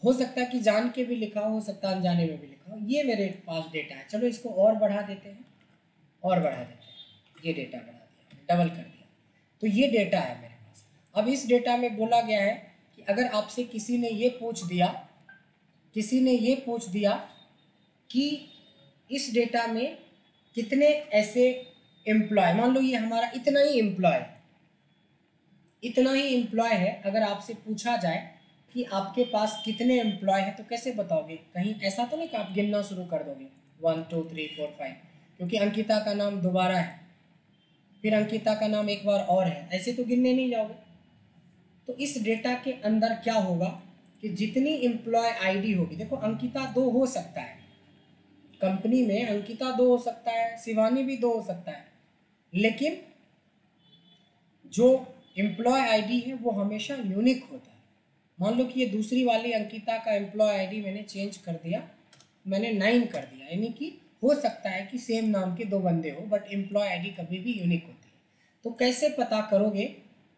हो सकता है कि जान के भी लिखा हो सकता है अनजाने में भी लिखा हो। ये मेरे पास डेटा है, चलो इसको और बढ़ा देते हैं, और बढ़ा देते हैं, ये डेटा बढ़ा दिया, डबल कर दिया, तो ये डेटा है मेरे पास। अब इस डेटा में बोला गया है कि अगर आपसे किसी ने ये पूछ दिया कि इस डेटा में कितने ऐसे एम्प्लॉय, मान लो ये हमारा इतना ही एम्प्लॉय है, अगर आपसे पूछा जाए कि आपके पास कितने एम्प्लॉय हैं तो कैसे बताओगे? कहीं ऐसा तो नहीं कि आप गिनना शुरू कर दोगे 1 2 3 4 5, क्योंकि अंकिता का नाम दोबारा है, फिर अंकिता का नाम एक बार और है, ऐसे तो गिनने नहीं जाओगे। तो इस डेटा के अंदर क्या होगा कि जितनी एम्प्लॉय आईडी होगी, देखो अंकिता 2 हो सकता है, कंपनी में अंकिता 2 हो सकता है, शिवानी भी 2 हो सकता है, लेकिन जो एम्प्लॉय आईडी है वो हमेशा यूनिक होता है। मान लो कि ये दूसरी वाली अंकिता का एम्प्लॉय आईडी मैंने चेंज कर दिया, मैंने 9 कर दिया, यानी कि हो सकता है कि सेम नाम के 2 बंदे हो, बट एम्प्लॉय आईडी कभी भी यूनिक होती है। तो कैसे पता करोगे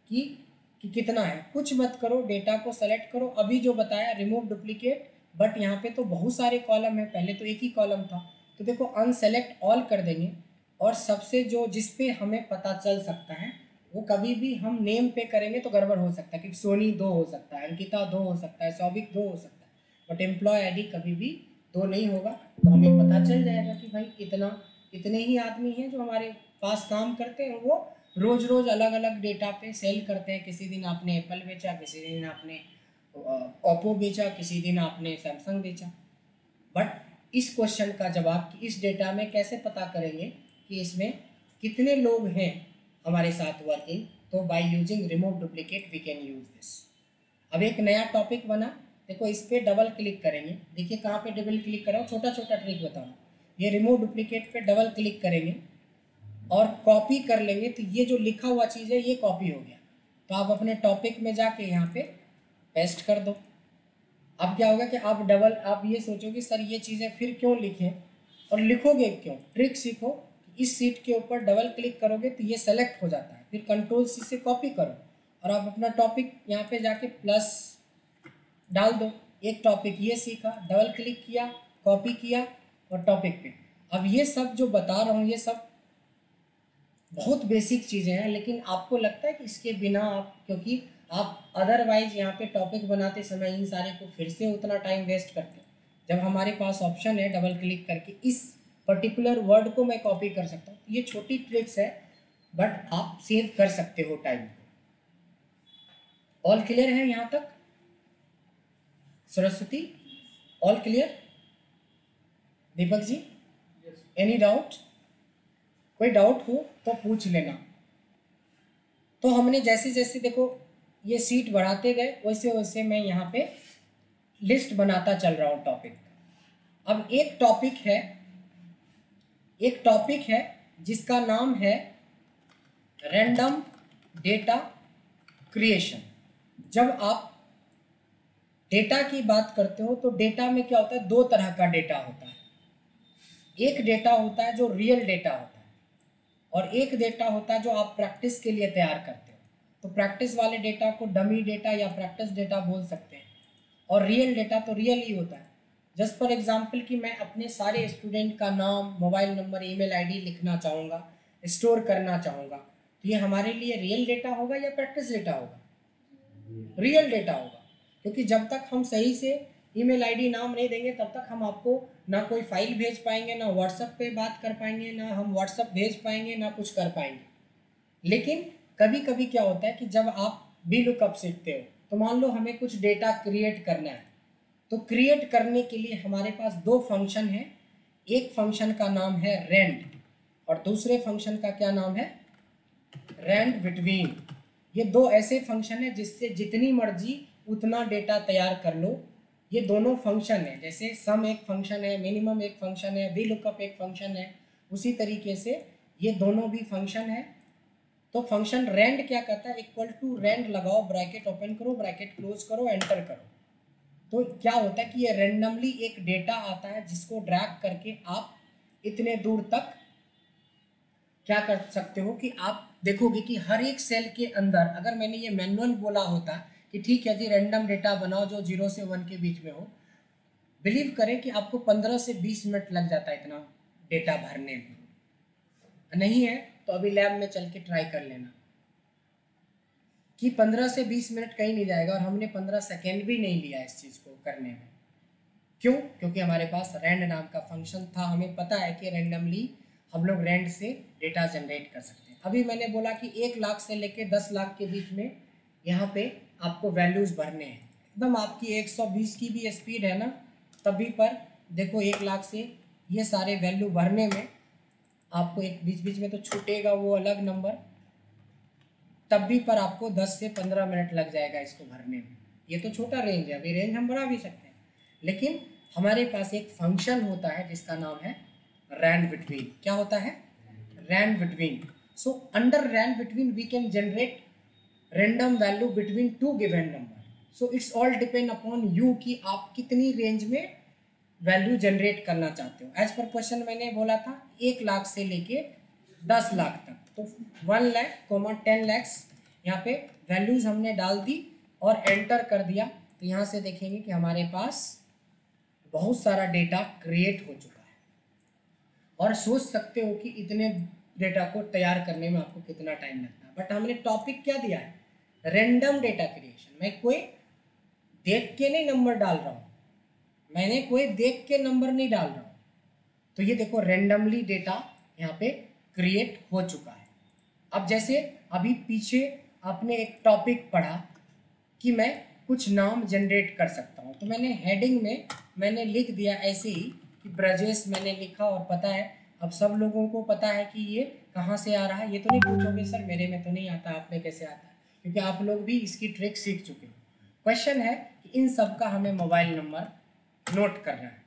कि कितना है? कुछ मत करो, डेटा को सेलेक्ट करो, अभी जो बताया रिमूव डुप्लीकेट, बट यहाँ पे तो बहुत सारे कॉलम है, पहले तो एक ही कॉलम था, तो देखो अनसेलेक्ट ऑल कर देंगे, और सबसे जो जिस पे हमें पता चल सकता है वो कभी भी हम नेम पे करेंगे तो गड़बड़ हो सकता है, क्योंकि सोनी 2 हो सकता है, अंकिता 2 हो सकता है, सौभिक 2 हो सकता है, बट एम्प्लॉय आईडी कभी भी 2 नहीं होगा। तो हमें पता चल जाएगा कि भाई इतने ही आदमी हैं जो हमारे पास काम करते हैं, वो रोज़ रोज़ अलग अलग डेटा पे सेल करते हैं। किसी दिन आपने एप्पल बेचा, किसी दिन आपने ओप्पो बेचा, किसी दिन आपने सैमसंग बेचा। बट इस क्वेश्चन का जवाब कि इस डेटा में कैसे पता करेंगे कि इसमें कितने लोग हैं हमारे साथ वर्किंग, तो by using remove duplicate we can use this. अब एक नया टॉपिक बना, देखो इस पर डबल क्लिक करेंगे, देखिए कहाँ पे डबल क्लिक करो, छोटा छोटा ट्रिक बताऊँ। ये रिमूव डुप्लीकेट पे डबल क्लिक करेंगे और कॉपी कर लेंगे तो ये जो लिखा हुआ चीज़ है ये कॉपी हो गया। तो आप अपने टॉपिक में जाके यहाँ पे पेस्ट कर दो। अब क्या होगा कि आप ये सोचोगे सर ये चीज़ें फिर क्यों लिखें, और लिखोगे क्यों, ट्रिक सीखो। इस सीट के ऊपर डबल क्लिक करोगे तो ये सेलेक्ट हो जाता है, फिर कंट्रोल सी से कॉपी करो और आप अपना टॉपिक यहाँ पे जाके प्लस डाल दो। एक टॉपिक ये सीखा, डबल क्लिक किया, कॉपी किया और टॉपिक पे। अब ये सब जो बता रहा हूँ ये सब बहुत बेसिक चीज़ें हैं, लेकिन आपको लगता है कि इसके बिना आप, क्योंकि आप अदरवाइज यहाँ पे टॉपिक बनाते समय इन सारे को फिर से उतना टाइम वेस्ट करते हैं, जब हमारे पास ऑप्शन है डबल क्लिक करके इस पर्टिकुलर वर्ड को मैं कॉपी कर सकता हूँ। ये छोटी ट्रिक्स है बट आप सेव कर सकते हो टाइम को। ऑल क्लियर है यहाँ तक? Saraswati all clear? Deepak ji any doubt? कोई डाउट हो तो पूछ लेना। तो हमने जैसे जैसे देखो ये सीट बढ़ाते गए वैसे वैसे मैं यहाँ पे लिस्ट बनाता चल रहा हूँ टॉपिक का। अब एक टॉपिक है जिसका नाम है रैंडम डेटा क्रिएशन। जब आप डेटा की बात करते हो तो डेटा में क्या होता है, दो तरह का डेटा होता है। एक डेटा होता है जो रियल डेटा होता है और एक डेटा होता है जो आप प्रैक्टिस के लिए तैयार करते हो। तो प्रैक्टिस वाले डेटा को डमी डेटा या प्रैक्टिस डेटा बोल सकते हैं और रियल डेटा तो रियल ही होता है। जस्ट फॉर एग्जांपल कि मैं अपने सारे स्टूडेंट का नाम, मोबाइल नंबर, ईमेल आईडी लिखना चाहूँगा, स्टोर करना चाहूँगा, तो ये हमारे लिए रियल डेटा होगा या प्रैक्टिस डेटा होगा? रियल डेटा होगा, क्योंकि जब तक हम सही से ईमेल आईडी नाम नहीं देंगे तब तक हम आपको ना कोई फाइल भेज पाएंगे, ना व्हाट्सएप पे बात कर पाएंगे, ना हम व्हाट्सएप भेज पाएंगे, ना कुछ कर पाएंगे। लेकिन कभी कभी क्या होता है कि जब आप VLOOKUP सीखते हो तो मान लो हमें कुछ डेटा क्रिएट करना है, तो क्रिएट करने के लिए हमारे पास दो फंक्शन है। एक फंक्शन का नाम है रेंड और दूसरे फंक्शन का क्या नाम है? Rand between. ये दो ऐसे फंक्शन है जिससे जितनी मर्जी उतना डेटा तैयार कर लो। ये दोनों फंक्शन है, जैसे सम एक फंक्शन है, मिनिमम एक फंक्शन है, VLOOKUP एक फंक्शन है, उसी तरीके से ये दोनों भी फंक्शन है। तो फंक्शन रेंड क्या कहता है, इक्वल टू रेंड लगाओ, ब्रैकेट ओपन करो, ब्रैकेट क्लोज करो, एंटर करो। तो क्या होता है कि ये रेंडमली एक डेटा आता है जिसको ड्रैग करके आप इतने दूर तक क्या कर सकते हो कि आप देखोगे कि हर एक सेल के अंदर, अगर मैंने ये मैनुअल बोला होता कि ठीक है जी रैंडम डेटा बनाओ जो 0 से 1 के बीच में हो, बिलीव करें कि आपको 15 से 20 मिनट लग जाता है इतना डेटा भरने में। नहीं है तो अभी लैब में चल के ट्राई कर लेना कि 15 से 20 मिनट कहीं नहीं जाएगा। और हमने 15 सेकेंड भी नहीं लिया इस चीज़ को करने में। क्यों? क्योंकि हमारे पास रैंड नाम का फंक्शन था। हमें पता है कि रैंडमली हम लोग रैंड से डेटा जनरेट कर सकते हैं। अभी मैंने बोला कि 1 लाख से लेके 10 लाख के बीच में यहाँ पे आपको वैल्यूज़ भरने हैं। एकदम आपकी 120 की भी स्पीड है ना, तभी पर देखो 1 लाख से ये सारे वैल्यू भरने में आपको एक बीच बीच में तो छूटेगा वो अलग नंबर, तब भी पर आपको 10 से 15 मिनट लग जाएगा इसको भरने में। ये तो छोटा रेंज है, अभी रेंज हम बढ़ा भी सकते हैं। लेकिन हमारे पास एक फंक्शन होता है जिसका नाम है रैंड बिटवीन। क्या होता है? Rand between. So under rand between we can generate random value between 2 given number. So it's all depend upon you कि आप कितनी रेंज में वैल्यू जनरेट करना चाहते हो। एज पर क्वेश्चन मैंने बोला था 1 लाख से लेके 10 लाख तक, तो 1 लाख, 10 लाख यहाँ पे वैल्यूज़ हमने डाल दी और एंटर कर दिया। तो यहाँ से देखेंगे कि हमारे पास बहुत सारा डेटा क्रिएट हो चुका है। और सोच सकते हो कि इतने डेटा को तैयार करने में आपको कितना टाइम लगता है। बट हमने टॉपिक क्या दिया है? Random data creation. मैं कोई देख के नहीं नंबर डाल रहा हूँ, मैंने कोई देख के नंबर नहीं डाल रहा हूँ। तो ये देखो रैंडमली डेटा यहाँ पे क्रिएट हो चुका है। अब जैसे अभी पीछे आपने एक टॉपिक पढ़ा कि मैं कुछ नाम जनरेट कर सकता हूँ, तो मैंने हेडिंग में मैंने लिख दिया ऐसे ही कि ब्रजेश मैंने लिखा। और पता है अब सब लोगों को पता है कि ये कहाँ से आ रहा है। ये तो नहीं पूछोगे सर मेरे में तो नहीं आता, आप में कैसे आता है, क्योंकि आप लोग भी इसकी ट्रिक सीख चुके हो। क्वेश्चन है कि इन सब का हमें मोबाइल नंबर नोट करना है।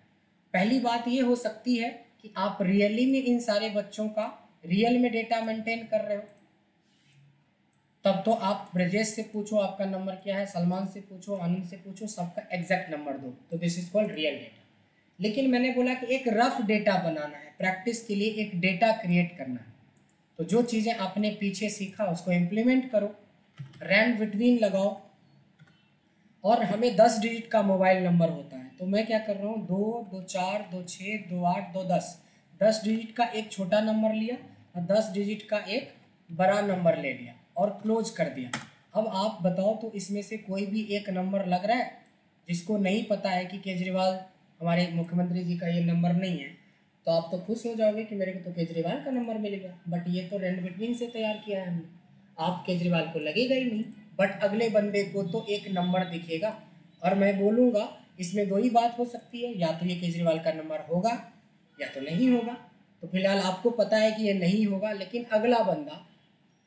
पहली बात ये हो सकती है कि आप रियली में इन सारे बच्चों का रियल में डेटा मेंटेन कर रहे हो तब तो आप ब्रजेश से पूछो आपका नंबर क्या है, सलमान से पूछो, आनंद से पूछो, सबका एग्जैक्ट नंबर दो, तो this is called real data. लेकिन मैंने बोला कि एक रफ डेटा बनाना है, प्रैक्टिस के लिए एक डेटा क्रिएट करना है, तो जो चीज़ें आपने पीछे सीखा उसको इम्प्लीमेंट करो, रैंड बिटवीन लगाओ। और हमें 10 डिजिट का मोबाइल नंबर होता है, तो मैं क्या कर रहा हूँ 2, 2, 4, 2, 6, 2, 8, 2, 10 डिजिट का एक छोटा नंबर लिया और 10 डिजिट का एक बड़ा नंबर ले लिया और क्लोज कर दिया। अब आप बताओ तो इसमें से कोई भी एक नंबर लग रहा है? जिसको नहीं पता है कि केजरीवाल हमारे मुख्यमंत्री जी का ये नंबर नहीं है, तो आप तो खुश हो जाओगे कि मेरे को तो केजरीवाल का नंबर मिलेगा, बट ये तो रैंड बिटवीन से तैयार किया है हमने, आप केजरीवाल को लगेगा ही नहीं, बट अगले बंदे को तो एक नंबर दिखेगा। और मैं बोलूँगा इसमें दो ही बात हो सकती है, या तो ये केजरीवाल का नंबर होगा या तो नहीं होगा। तो फिलहाल आपको पता है कि ये नहीं होगा, लेकिन अगला बंदा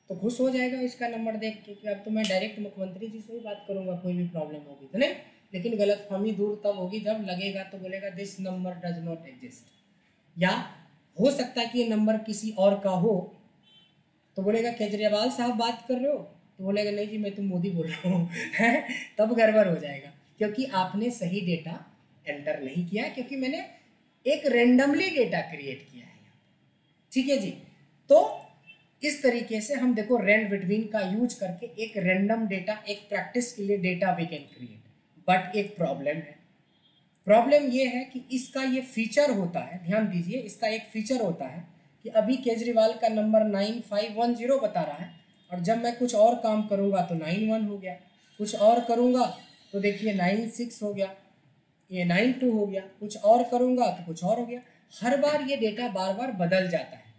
तो खुश हो जाएगा इसका नंबर देख के कि अब तो मैं डायरेक्ट मुख्यमंत्री जी से ही बात करूँगा, कोई भी प्रॉब्लम होगी तो नहीं। लेकिन गलतफहमी दूर तब होगी जब लगेगा तो बोलेगा this number does not exist, या हो सकता है कि ये नंबर किसी और का हो, तो बोलेगा केजरीवाल साहब बात कर रहे हो, तो बोलेगा नहीं जी मैं तो मोदी बोल रहा हूँ है, तब गड़बड़ हो जाएगा, क्योंकि आपने सही डेटा एंटर नहीं किया, क्योंकि मैंने एक रेंडमली डेटा क्रिएट किया है। ठीक है जी, तो इस तरीके से हम देखो रैंड बिटवीन का यूज करके एक रैंडम डेटा, एक प्रैक्टिस के लिए data we can create. But एक प्रॉब्लम है, प्रॉब्लम ये है कि इसका ये फीचर होता है, ध्यान दीजिए, इसका एक फीचर होता है कि अभी केजरीवाल का नंबर 9510 बता रहा है, और जब मैं कुछ और काम करूँगा तो 91 हो गया, कुछ और करूँगा तो देखिए 96 हो गया, ये 92 हो गया, कुछ और करूँगा तो कुछ और हो गया। हर बार ये डेटा बार बार बदल जाता है।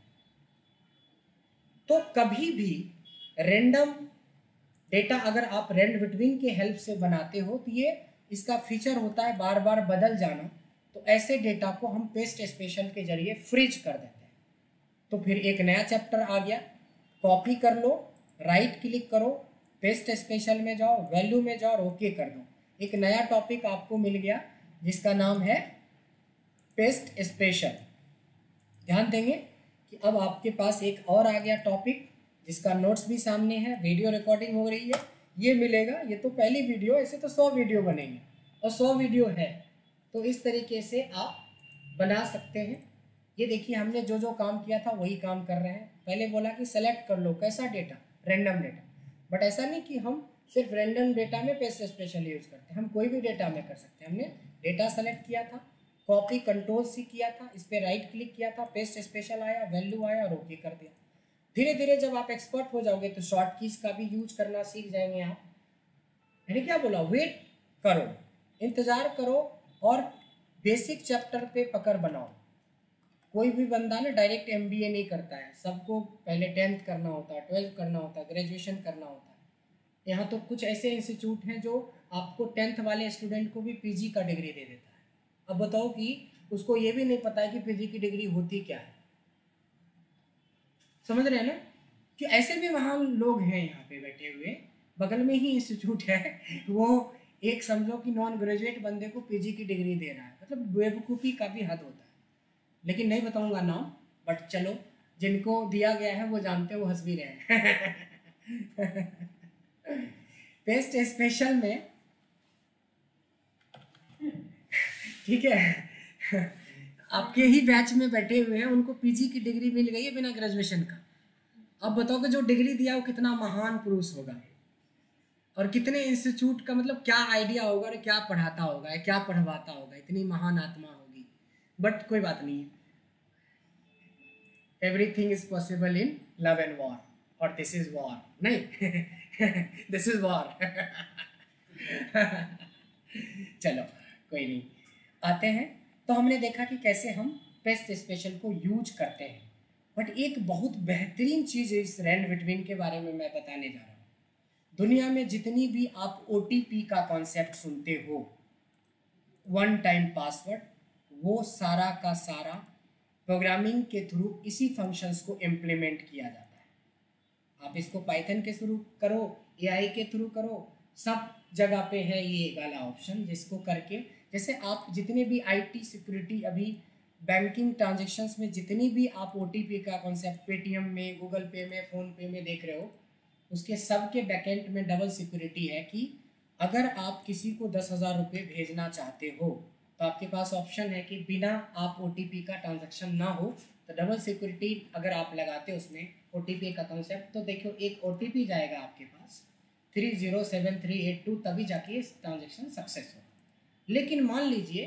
तो कभी भी रैंडम डेटा अगर आप रैंड बिटवीन के हेल्प से बनाते हो तो ये इसका फीचर होता है बार बार बदल जाना। तो ऐसे डेटा को हम पेस्ट स्पेशल के जरिए फ्रीज कर देते हैं। तो फिर एक नया चैप्टर आ गया, कॉपी कर लो, राइट क्लिक करो, पेस्ट स्पेशल में जाओ, वैल्यू में जाओ और ओके कर दो। एक नया टॉपिक आपको मिल गया जिसका नाम है पेस्ट स्पेशल। ध्यान देंगे कि अब आपके पास एक और आ गया टॉपिक जिसका नोट्स भी सामने है, वीडियो रिकॉर्डिंग हो रही है, ये मिलेगा। ये तो पहली वीडियो, ऐसे तो 100 वीडियो बनेंगे और 100 वीडियो है, तो इस तरीके से आप बना सकते हैं। ये देखिए हमने जो जो काम किया था वही काम कर रहे हैं। पहले बोला कि सेलेक्ट कर लो कैसा डेटा, रैंडम डेटा, बट ऐसा नहीं कि हम सिर्फ रैंडम डेटा में पेस्ट स्पेशल यूज करते हैं, हम कोई भी डेटा में कर सकते हैं। हमने डेटा सेलेक्ट किया था, कॉपी कंट्रोल सी किया था, इस पर राइट क्लिक किया था, पेस्ट स्पेशल आया, वैल्यू आया और ओके कर दिया। धीरे धीरे जब आप एक्सपर्ट हो जाओगे तो शॉर्ट कीज का भी यूज करना सीख जाएंगे आप। मैंने क्या बोला, वेट करो, इंतजार करो और बेसिक चैप्टर पे पकड़ बनाओ। कोई भी बंदा ना डायरेक्ट MBA नहीं करता है, सबको पहले 10th करना होता है, 12th करना होता है, ग्रेजुएशन करना होता है। यहाँ तो कुछ ऐसे इंस्टीट्यूट हैं जो आपको 10th वाले स्टूडेंट को भी PG का डिग्री दे देता है। अब बताओ कि उसको ये भी नहीं पता है कि PG की डिग्री होती क्या है। समझ रहे हैं ना कि ऐसे भी महान लोग हैं यहाँ पे बैठे हुए, बगल में ही इंस्टीट्यूट है, वो एक समझो कि नॉन ग्रेजुएट बंदे को PG की डिग्री दे रहा है। मतलब बेवकूफ़ी का भी हद होता है, लेकिन नहीं बताऊंगा नाम, बट चलो जिनको दिया गया है वो जानते हैं, वो हंस भी रहे हैं। पेस्ट स्पेशल में ठीक है, आपके ही बैच में बैठे हुए हैं, उनको PG की डिग्री मिल गई है बिना ग्रेजुएशन का। अब बताओ कि जो डिग्री दिया वो कितना महान पुरुष होगा और कितने इंस्टीट्यूट का मतलब क्या आइडिया होगा और क्या पढ़ाता होगा, क्या पढ़वाता होगा, इतनी महान आत्मा होगी। बट कोई बात नहीं, everything is possible in love and war, और दिस इज वॉर नहीं दिस इज वॉर। चलो कोई नहीं, आते हैं। तो हमने देखा कि कैसे हम पेस्ट स्पेशल को यूज करते हैं, बट एक बहुत बेहतरीन चीज़ इस रैंड बिटवीन के बारे में मैं बताने जा रहा हूँ। दुनिया में जितनी भी आप OTP का कॉन्सेप्ट सुनते हो, वन टाइम पासवर्ड, वो सारा का सारा प्रोग्रामिंग के थ्रू इसी फंक्शंस को इम्प्लीमेंट किया जाता है। आप इसको पाइथन के थ्रू करो, AI के थ्रू करो, सब जगह पे है ये वाला ऑप्शन, जिसको करके जैसे आप जितने भी IT सिक्योरिटी अभी बैंकिंग ट्रांजेक्शन्स में जितनी भी आप OTP का कॉन्सेप्ट पेटीएम में, गूगल पे में, फ़ोनपे में देख रहे हो, उसके सब के बैकएंड में डबल सिक्योरिटी है कि अगर आप किसी को 10,000 रुपये भेजना चाहते हो तो आपके पास ऑप्शन है कि बिना आप OTP का ट्रांजैक्शन ना हो तो डबल सिक्योरिटी अगर आप लगाते हो उसमें OTP का कॉन्सेप्ट, तो देखो एक OTP जाएगा आपके पास 307382, तभी जाके इस ट्रांजैक्शन सक्सेस होगा। लेकिन मान लीजिए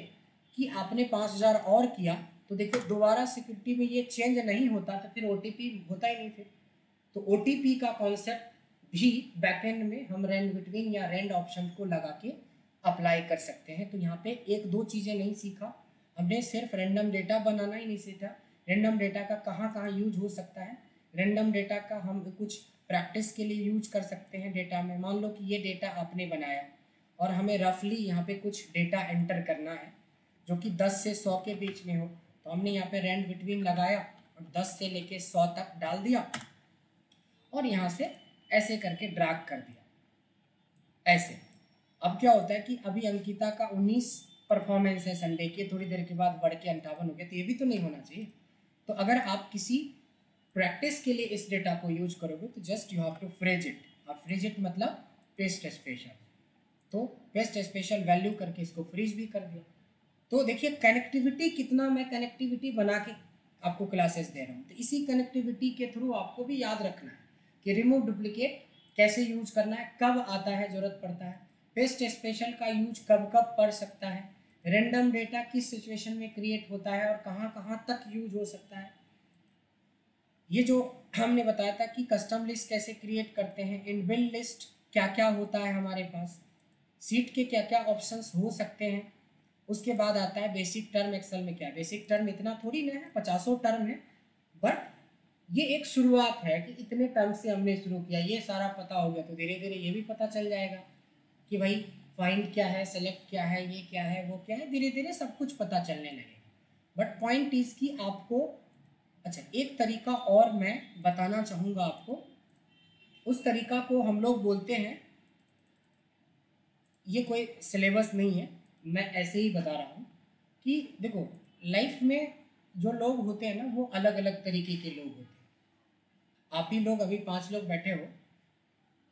कि आपने 5,000 और किया तो देखो दोबारा सिक्योरिटी में ये चेंज नहीं होता तो फिर OTP होता ही नहीं फिर। तो OTP का कॉन्सेप्ट भी बैकएंड में हम रैंड बिटवीन या रैंड ऑप्शन को लगा के अप्लाई कर सकते हैं। तो यहाँ पे एक दो चीज़ें नहीं सीखा हमने, सिर्फ रैंडम डेटा बनाना ही नहीं सीखा, रैंडम डेटा का कहाँ कहाँ यूज हो सकता है, रैंडम डेटा का हम कुछ प्रैक्टिस के लिए यूज कर सकते हैं डेटा में। मान लो कि ये डेटा आपने बनाया और हमें रफली यहाँ पे कुछ डेटा एंटर करना है जो कि 10 से 100 के बीच में हो, तो हमने यहाँ पे रैंड बिटवीन लगाया और 10 से लेके 100 तक डाल दिया और यहाँ से ऐसे करके ड्रैग कर दिया ऐसे। अब क्या होता है कि अभी अंकिता का 19 परफॉर्मेंस है संडे के, थोड़ी देर के बाद बढ़ के 58 हो गया, तो ये भी तो नहीं होना चाहिए। तो अगर आप किसी प्रैक्टिस के लिए इस डेटा को यूज करोगे तो just you have to freeze it. अब फ्रेज इट मतलब पेस्ट स्पेशल, तो पेस्ट स्पेशल वैल्यू करके इसको फ्रीज भी कर दिया। तो देखिए कनेक्टिविटी कितना मैं कनेक्टिविटी बना के आपको क्लासेस दे रहा हूँ, तो इसी कनेक्टिविटी के थ्रू आपको भी याद रखना है कि रिमूव डुप्लीकेट कैसे यूज करना है, कब आता है ज़रूरत पड़ता है, पेस्ट स्पेशल का यूज कब कब पड़ सकता है, रैंडम डेटा किस सिचुएशन में क्रिएट होता है और कहाँ कहाँ तक यूज हो सकता है। ये जो हमने बताया था कि कस्टम लिस्ट कैसे क्रिएट करते हैं, इनबिल्ट लिस्ट क्या क्या होता है हमारे पास, सीट के क्या क्या ऑप्शंस हो सकते हैं। उसके बाद आता है बेसिक टर्म। एक्सेल में क्या है, बेसिक टर्म इतना थोड़ी ना है, 50 टर्म है, बट ये एक शुरुआत है कि इतने टर्म से हमने शुरू किया, ये सारा पता हो गया तो धीरे धीरे ये भी पता चल जाएगा कि भाई फाइंड क्या है, सेलेक्ट क्या है, ये क्या है, वो क्या है, धीरे धीरे सब कुछ पता चलने लगेगा। बट पॉइंट इज कि आपको, अच्छा एक तरीका और मैं बताना चाहूँगा आपको, उस तरीका को हम लोग बोलते हैं, ये कोई सिलेबस नहीं है, मैं ऐसे ही बता रहा हूँ कि देखो लाइफ में जो लोग होते हैं ना वो अलग अलग तरीके के लोग होते हैं। आप ही लोग अभी 5 लोग बैठे हो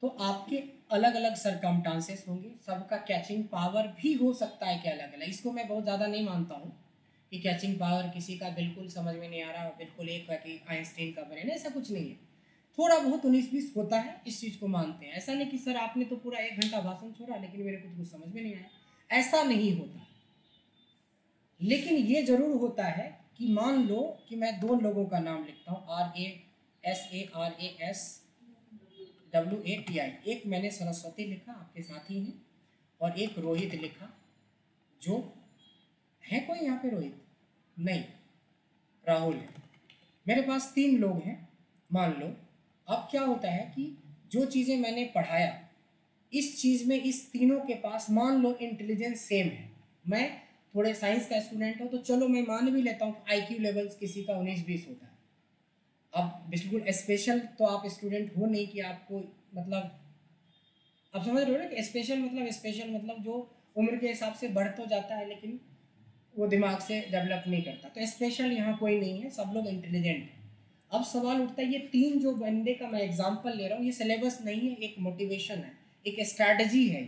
तो आपके अलग अलग सरकमस्टांसेस होंगे, सबका कैचिंग पावर भी हो सकता है कि अलग अलग। इसको मैं बहुत ज़्यादा नहीं मानता हूँ कि कैचिंग पावर किसी का बिल्कुल समझ में नहीं आ रहा, बिल्कुल एक है कि आइंस्टीन का ब्रेन, ऐसा कुछ नहीं है। थोड़ा बहुत 19-20 होता है, इस चीज़ को मानते हैं। ऐसा नहीं कि सर आपने तो पूरा 1 घंटा भाषण छोड़ा लेकिन मेरे को तो कुछ समझ में नहीं आया, ऐसा नहीं होता। लेकिन ये जरूर होता है कि मान लो कि मैं 2 लोगों का नाम लिखता हूँ, RASARASWATI। एक मैंने सरस्वती लिखा, आपके साथी हैं, और एक रोहित लिखा, जो है कोई यहाँ पे रोहित नहीं, राहुल है। मेरे पास 3 लोग हैं मान लो। अब क्या होता है कि जो चीज़ें मैंने पढ़ाया इस चीज़ में इस तीनों के पास मान लो इंटेलिजेंस सेम है। मैं थोड़े साइंस का स्टूडेंट हूँ तो चलो मैं मान भी लेता हूँ IQ लेवल्स किसी का 19-20 होता है। अब बिल्कुल स्पेशल तो आप स्टूडेंट हो नहीं कि आपको मतलब, आप समझ रहे हो ना कि स्पेशल मतलब जो उम्र के हिसाब से बढ़ तो जाता है लेकिन वो दिमाग से डेवलप नहीं करता, तो स्पेशल यहाँ कोई नहीं है, सब लोग इंटेलिजेंट हैं। अब सवाल उठता है, ये 3 जो बंदे का मैं एग्जांपल ले रहा हूँ ये सिलेबस नहीं है, एक मोटिवेशन है, एक स्ट्रैटेजी है।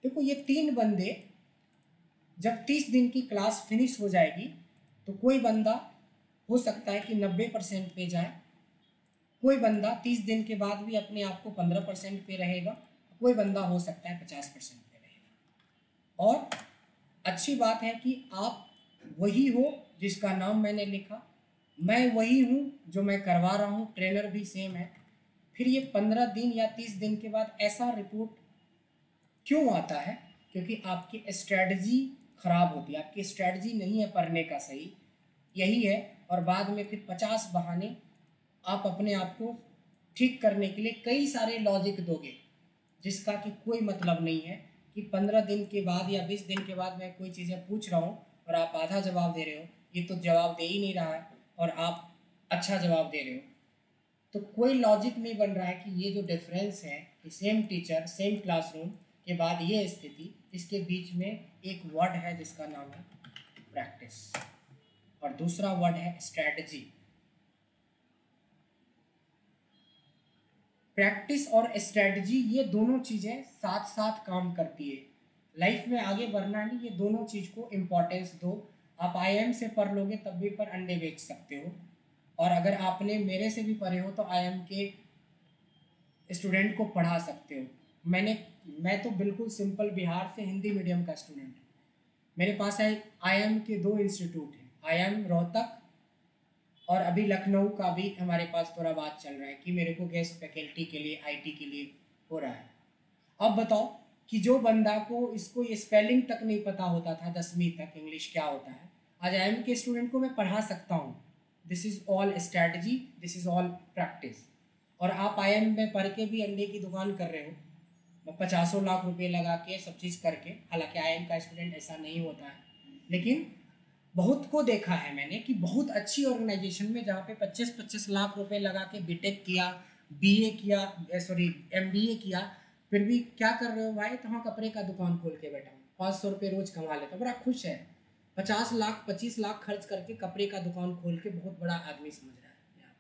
देखो ये 3 बंदे जब 30 दिन की क्लास फिनिश हो जाएगी तो कोई बंदा हो सकता है कि 90% पे जाए, कोई बंदा 30 दिन के बाद भी अपने आप को 15% पे रहेगा, कोई बंदा हो सकता है 50% पे रहेगा। और अच्छी बात है कि आप वही हो जिसका नाम मैंने लिखा, मैं वही हूँ जो मैं करवा रहा हूँ, ट्रेनर भी सेम है। फिर ये 15 दिन या 30 दिन के बाद ऐसा रिपोर्ट क्यों आता है? क्योंकि आपकी स्ट्रैटेजी ख़राब होती है, आपकी स्ट्रैटेजी नहीं है पढ़ने का सही, यही है। और बाद में फिर 50 बहाने आप अपने आप को ठीक करने के लिए कई सारे लॉजिक दोगे जिसका कि कोई मतलब नहीं है कि 15 दिन के बाद या 20 दिन के बाद मैं कोई चीज़ें पूछ रहा हूँ और आप आधा जवाब दे रहे हो, ये तो जवाब दे ही नहीं रहा है और आप अच्छा जवाब दे रहे हो, तो कोई लॉजिक नहीं बन रहा है कि ये जो डिफरेंस है कि सेम टीचर सेम क्लासरूम के बाद ये स्थिति, इसके बीच में एक वर्ड है जिसका नाम है प्रैक्टिस। और दूसरा वर्ड है स्ट्रैटेजी। प्रैक्टिस और स्ट्रैटेजी ये दोनों चीज़ें साथ साथ काम करती है। लाइफ में आगे बढ़ना है, ये दोनों चीज़ को इम्पोर्टेंस दो। आप IIM से पढ़ लोगे तब भी पर अंडे बेच सकते हो, और अगर आपने मेरे से भी पढ़े हो तो IIM के स्टूडेंट को पढ़ा सकते हो। मैं तो बिल्कुल सिंपल बिहार से हिंदी मीडियम का स्टूडेंट हूँ। मेरे पास है IIM के 2 इंस्टीट्यूट हैं, IIM रोहतक और अभी लखनऊ का भी हमारे पास थोड़ा बात चल रहा है कि मेरे को गेस्ट फैकल्टी के लिए IT के लिए हो रहा है। अब बताओ कि जो बंदा को इसको ये स्पेलिंग तक नहीं पता होता था 10वीं तक इंग्लिश क्या होता है, आज IIM के स्टूडेंट को मैं पढ़ा सकता हूँ। This is all strategy, this is all practice. और आप IIM में पढ़ के भी अंडे की दुकान कर रहे हो, 50 लाख रुपए लगा के सब चीज़ करके। हालांकि IIM का स्टूडेंट ऐसा नहीं होता है, लेकिन बहुत को देखा है मैंने कि बहुत अच्छी ऑर्गेनाइजेशन में जहाँ पे 25-25 लाख रुपए लगा के BTech किया, BA किया, MBA किया, फिर भी क्या कर रहे हो भाई? तो हाँ, कपड़े का दुकान खोल के बैठा हूँ, 500 रुपये रोज कमा लेता हूँ, बड़ा खुश है। 50 लाख 25 लाख खर्च करके कपड़े का दुकान खोल के बहुत बड़ा आदमी समझ रहा है।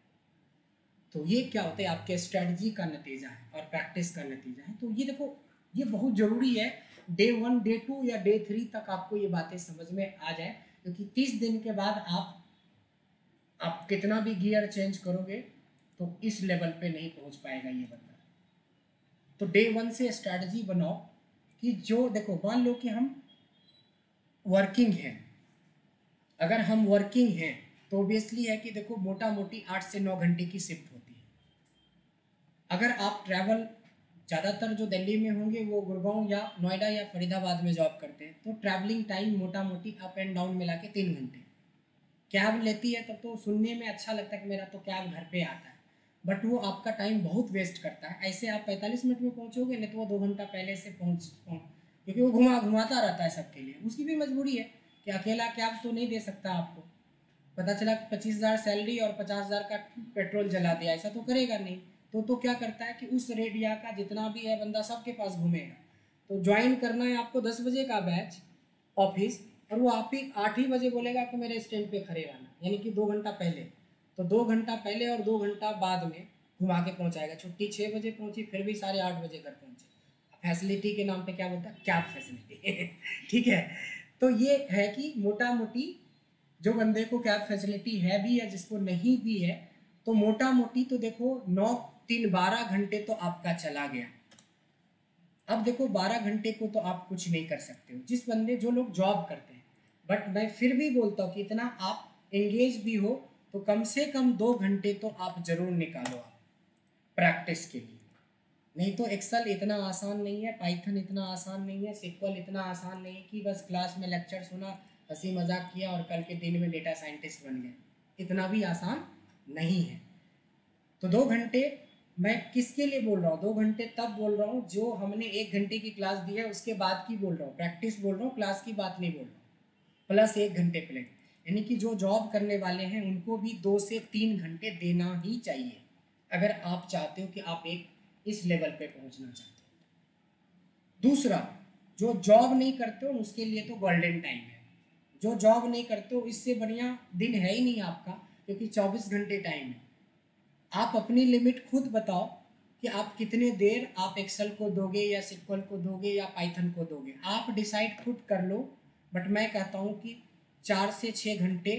तो ये क्या होता है? आपके स्ट्रेटजी का नतीजा है और प्रैक्टिस का नतीजा है। तो ये देखो, ये बहुत ज़रूरी है Day 1, Day 2 या Day 3 तक आपको ये बातें समझ में आ जाए, क्योंकि 30 दिन के बाद आप कितना भी गियर चेंज करोगे तो इस लेवल पे नहीं पहुंच पाएगा ये बंदा। तो Day 1 से स्ट्रैटेजी बनाओ कि जो देखो, मान लो कि हम वर्किंग हैं, अगर हम वर्किंग हैं तो ऑब्वियसली है कि देखो मोटा मोटी 8 से 9 घंटे की शिफ्ट होती है। अगर आप ट्रैवल, ज़्यादातर जो दिल्ली में होंगे वो गुड़गांव या नोएडा या फरीदाबाद में जॉब करते हैं, तो ट्रैवलिंग टाइम मोटा मोटी अप एंड डाउन मिला के 3 घंटे। कैब लेती है तब तो सुनने में अच्छा लगता है कि मेरा तो कैब घर पे आता है, बट वो आपका टाइम बहुत वेस्ट करता है। ऐसे आप 45 मिनट में पहुँचोगे, नहीं तो वो 2 घंटा पहले से पहुँच, क्योंकि वो घुमाता रहता है सबके लिए। उसकी भी मजबूरी है कि अकेला कैब तो नहीं दे सकता आपको। पता चला कि 25,000 सैलरी और 50,000 का पेट्रोल जला दिया, ऐसा तो करेगा नहीं। तो क्या करता है कि उस रेडिया का जितना भी है बंदा सबके पास घूमेगा। तो ज्वाइन करना है आपको 10 बजे का बैच ऑफिस, और वो आप ही 8 ही बजे बोलेगा कि मेरे स्टैंड पे खड़े रहना, यानी कि 2 घंटा पहले। तो 2 घंटा पहले और 2 घंटा बाद में घुमा के पहुँचाएगा। छुट्टी 6 बजे पहुँची, फिर भी 8:30 बजे घर पहुँचे। फैसिलिटी के नाम पे क्या बोलता है? Cab facility. ठीक है, तो ये है कि मोटा मोटी जो बंदे को कैब फैसिलिटी है भी या जिसको नहीं भी है, तो मोटा मोटी तो देखो 9-3-12 घंटे तो आपका चला गया। अब देखो 12 घंटे को तो आप कुछ नहीं कर सकते हो, जो लोग जॉब करते हैं। बट मैं फिर भी बोलता हूँ कि इतना आप एंगेज भी हो तो कम से कम 2 घंटे तो आप जरूर निकालो आप प्रैक्टिस के लिए। नहीं तो एक्सेल इतना आसान नहीं है, पाइथन इतना आसान नहीं है, SQL इतना आसान नहीं है कि बस क्लास में लेक्चर सुना, हंसी मजाक किया और कल के दिन में डेटा साइंटिस्ट बन गए। इतना भी आसान नहीं है। तो 2 घंटे मैं किसके लिए बोल रहा हूँ? 2 घंटे तब बोल रहा हूँ जो हमने 1 घंटे की क्लास दी है उसके बाद की बोल रहा हूँ, प्रैक्टिस बोल रहा हूँ, क्लास की बात नहीं बोल रहा हूँ। प्लस 1 घंटे प्लेट, यानी कि जो जॉब करने वाले हैं उनको भी 2 से 3 घंटे देना ही चाहिए, अगर आप चाहते हो कि आप एक इस लेवल पे पहुंचना चाहते हो। दूसरा, जो जॉब नहीं करते हो उसके लिए तो गोल्डन टाइम है। जो जॉब नहीं करते हो इससे बढ़िया दिन है ही नहीं आपका, क्योंकि 24 घंटे टाइम है। आप अपनी लिमिट खुद बताओ कि आप कितने देर आप एक्सेल को दोगे या SQL को दोगे या पाइथन को दोगे, आप डिसाइड खुद कर लो। बट मैं कहता हूँ कि 4 से 6 घंटे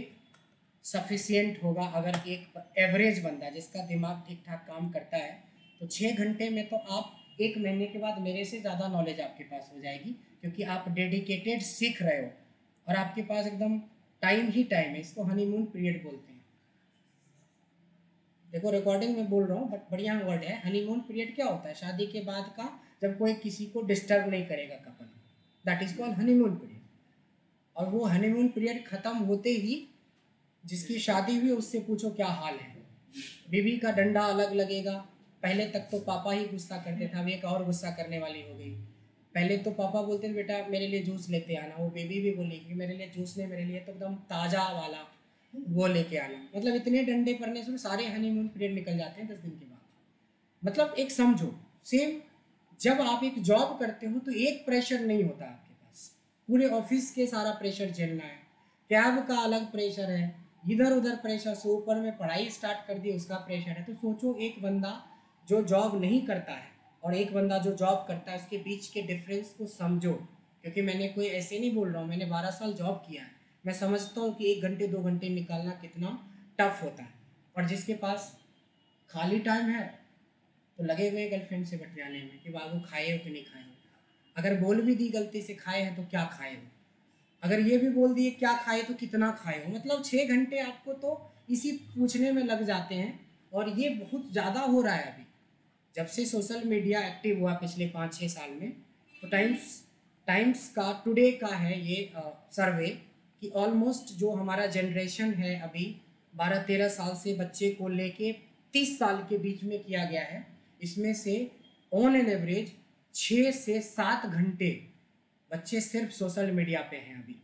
सफिशियंट होगा। अगर एक एवरेज बंदा जिसका दिमाग ठीक ठाक काम करता है तो 6 घंटे में तो आप 1 महीने के बाद मेरे से ज़्यादा नॉलेज आपके पास हो जाएगी, क्योंकि आप डेडिकेटेड सीख रहे हो और आपके पास एकदम टाइम ही टाइम है। इसको हनीमून पीरियड बोलते हैं। देखो रिकॉर्डिंग में बोल रहा हूँ बट बढ़िया वर्ड है। हनीमून पीरियड क्या होता है? शादी के बाद का, जब कोई किसी को डिस्टर्ब नहीं करेगा couple, that is called honeymoon period. और वो हनीमून पीरियड ख़त्म होते ही जिसकी शादी हुई उससे पूछो क्या हाल है। बीवी का डंडा अलग लगेगा। पहले तक तो पापा ही गुस्सा करते थे, अब एक और गुस्सा करने वाली हो गई। पहले तो पापा बोलते थे बेटा मेरे लिए जूस लेते आना, वो बेबी भी बोलेगी मेरे लिए जूस नहीं, मेरे लिए तो एकदम ताज़ा वाला वो लेके आना। मतलब इतने डंडे पड़ने से सारे हनीमून पीरियड निकल जाते हैं 10 दिन के बाद। मतलब एक समझो, सेम जब आप एक जॉब करते हो तो एक प्रेशर नहीं होता आपके पास, पूरे ऑफिस के सारा प्रेशर झेलना है, कैब का अलग प्रेशर है, इधर उधर प्रेशर से ऊपर में पढ़ाई स्टार्ट कर दी उसका प्रेशर है। तो सोचो एक बंदा जो जॉब नहीं करता है और एक बंदा जो जॉब करता है, उसके बीच के डिफरेंस को समझो। क्योंकि मैंने कोई ऐसे नहीं बोल रहा हूँ, मैंने 12 साल जॉब किया है, मैं समझता हूँ कि 1 घंटे 2 घंटे निकालना कितना टफ होता है। और जिसके पास खाली टाइम है तो लगे हुए गर्लफ्रेंड से बतियाने में कि बाबू खाए हो कि नहीं खाए हो। अगर बोल भी दी गलती से खाए हैं तो क्या खाए हो, अगर ये भी बोल दिए क्या खाए तो कितना खाए हो। मतलब 6 घंटे आपको तो इसी पूछने में लग जाते हैं। और ये बहुत ज़्यादा हो रहा है अभी, जब से सोशल मीडिया एक्टिव हुआ पिछले 5-6 साल में। तो टाइम्स का टुडे का है ये सर्वे कि ऑलमोस्ट जो हमारा जनरेशन है अभी 12-13 साल से बच्चे को लेके 30 साल के बीच में किया गया है, इसमें से ऑन एन एवरेज 6 से 7 घंटे बच्चे सिर्फ सोशल मीडिया पे हैं अभी।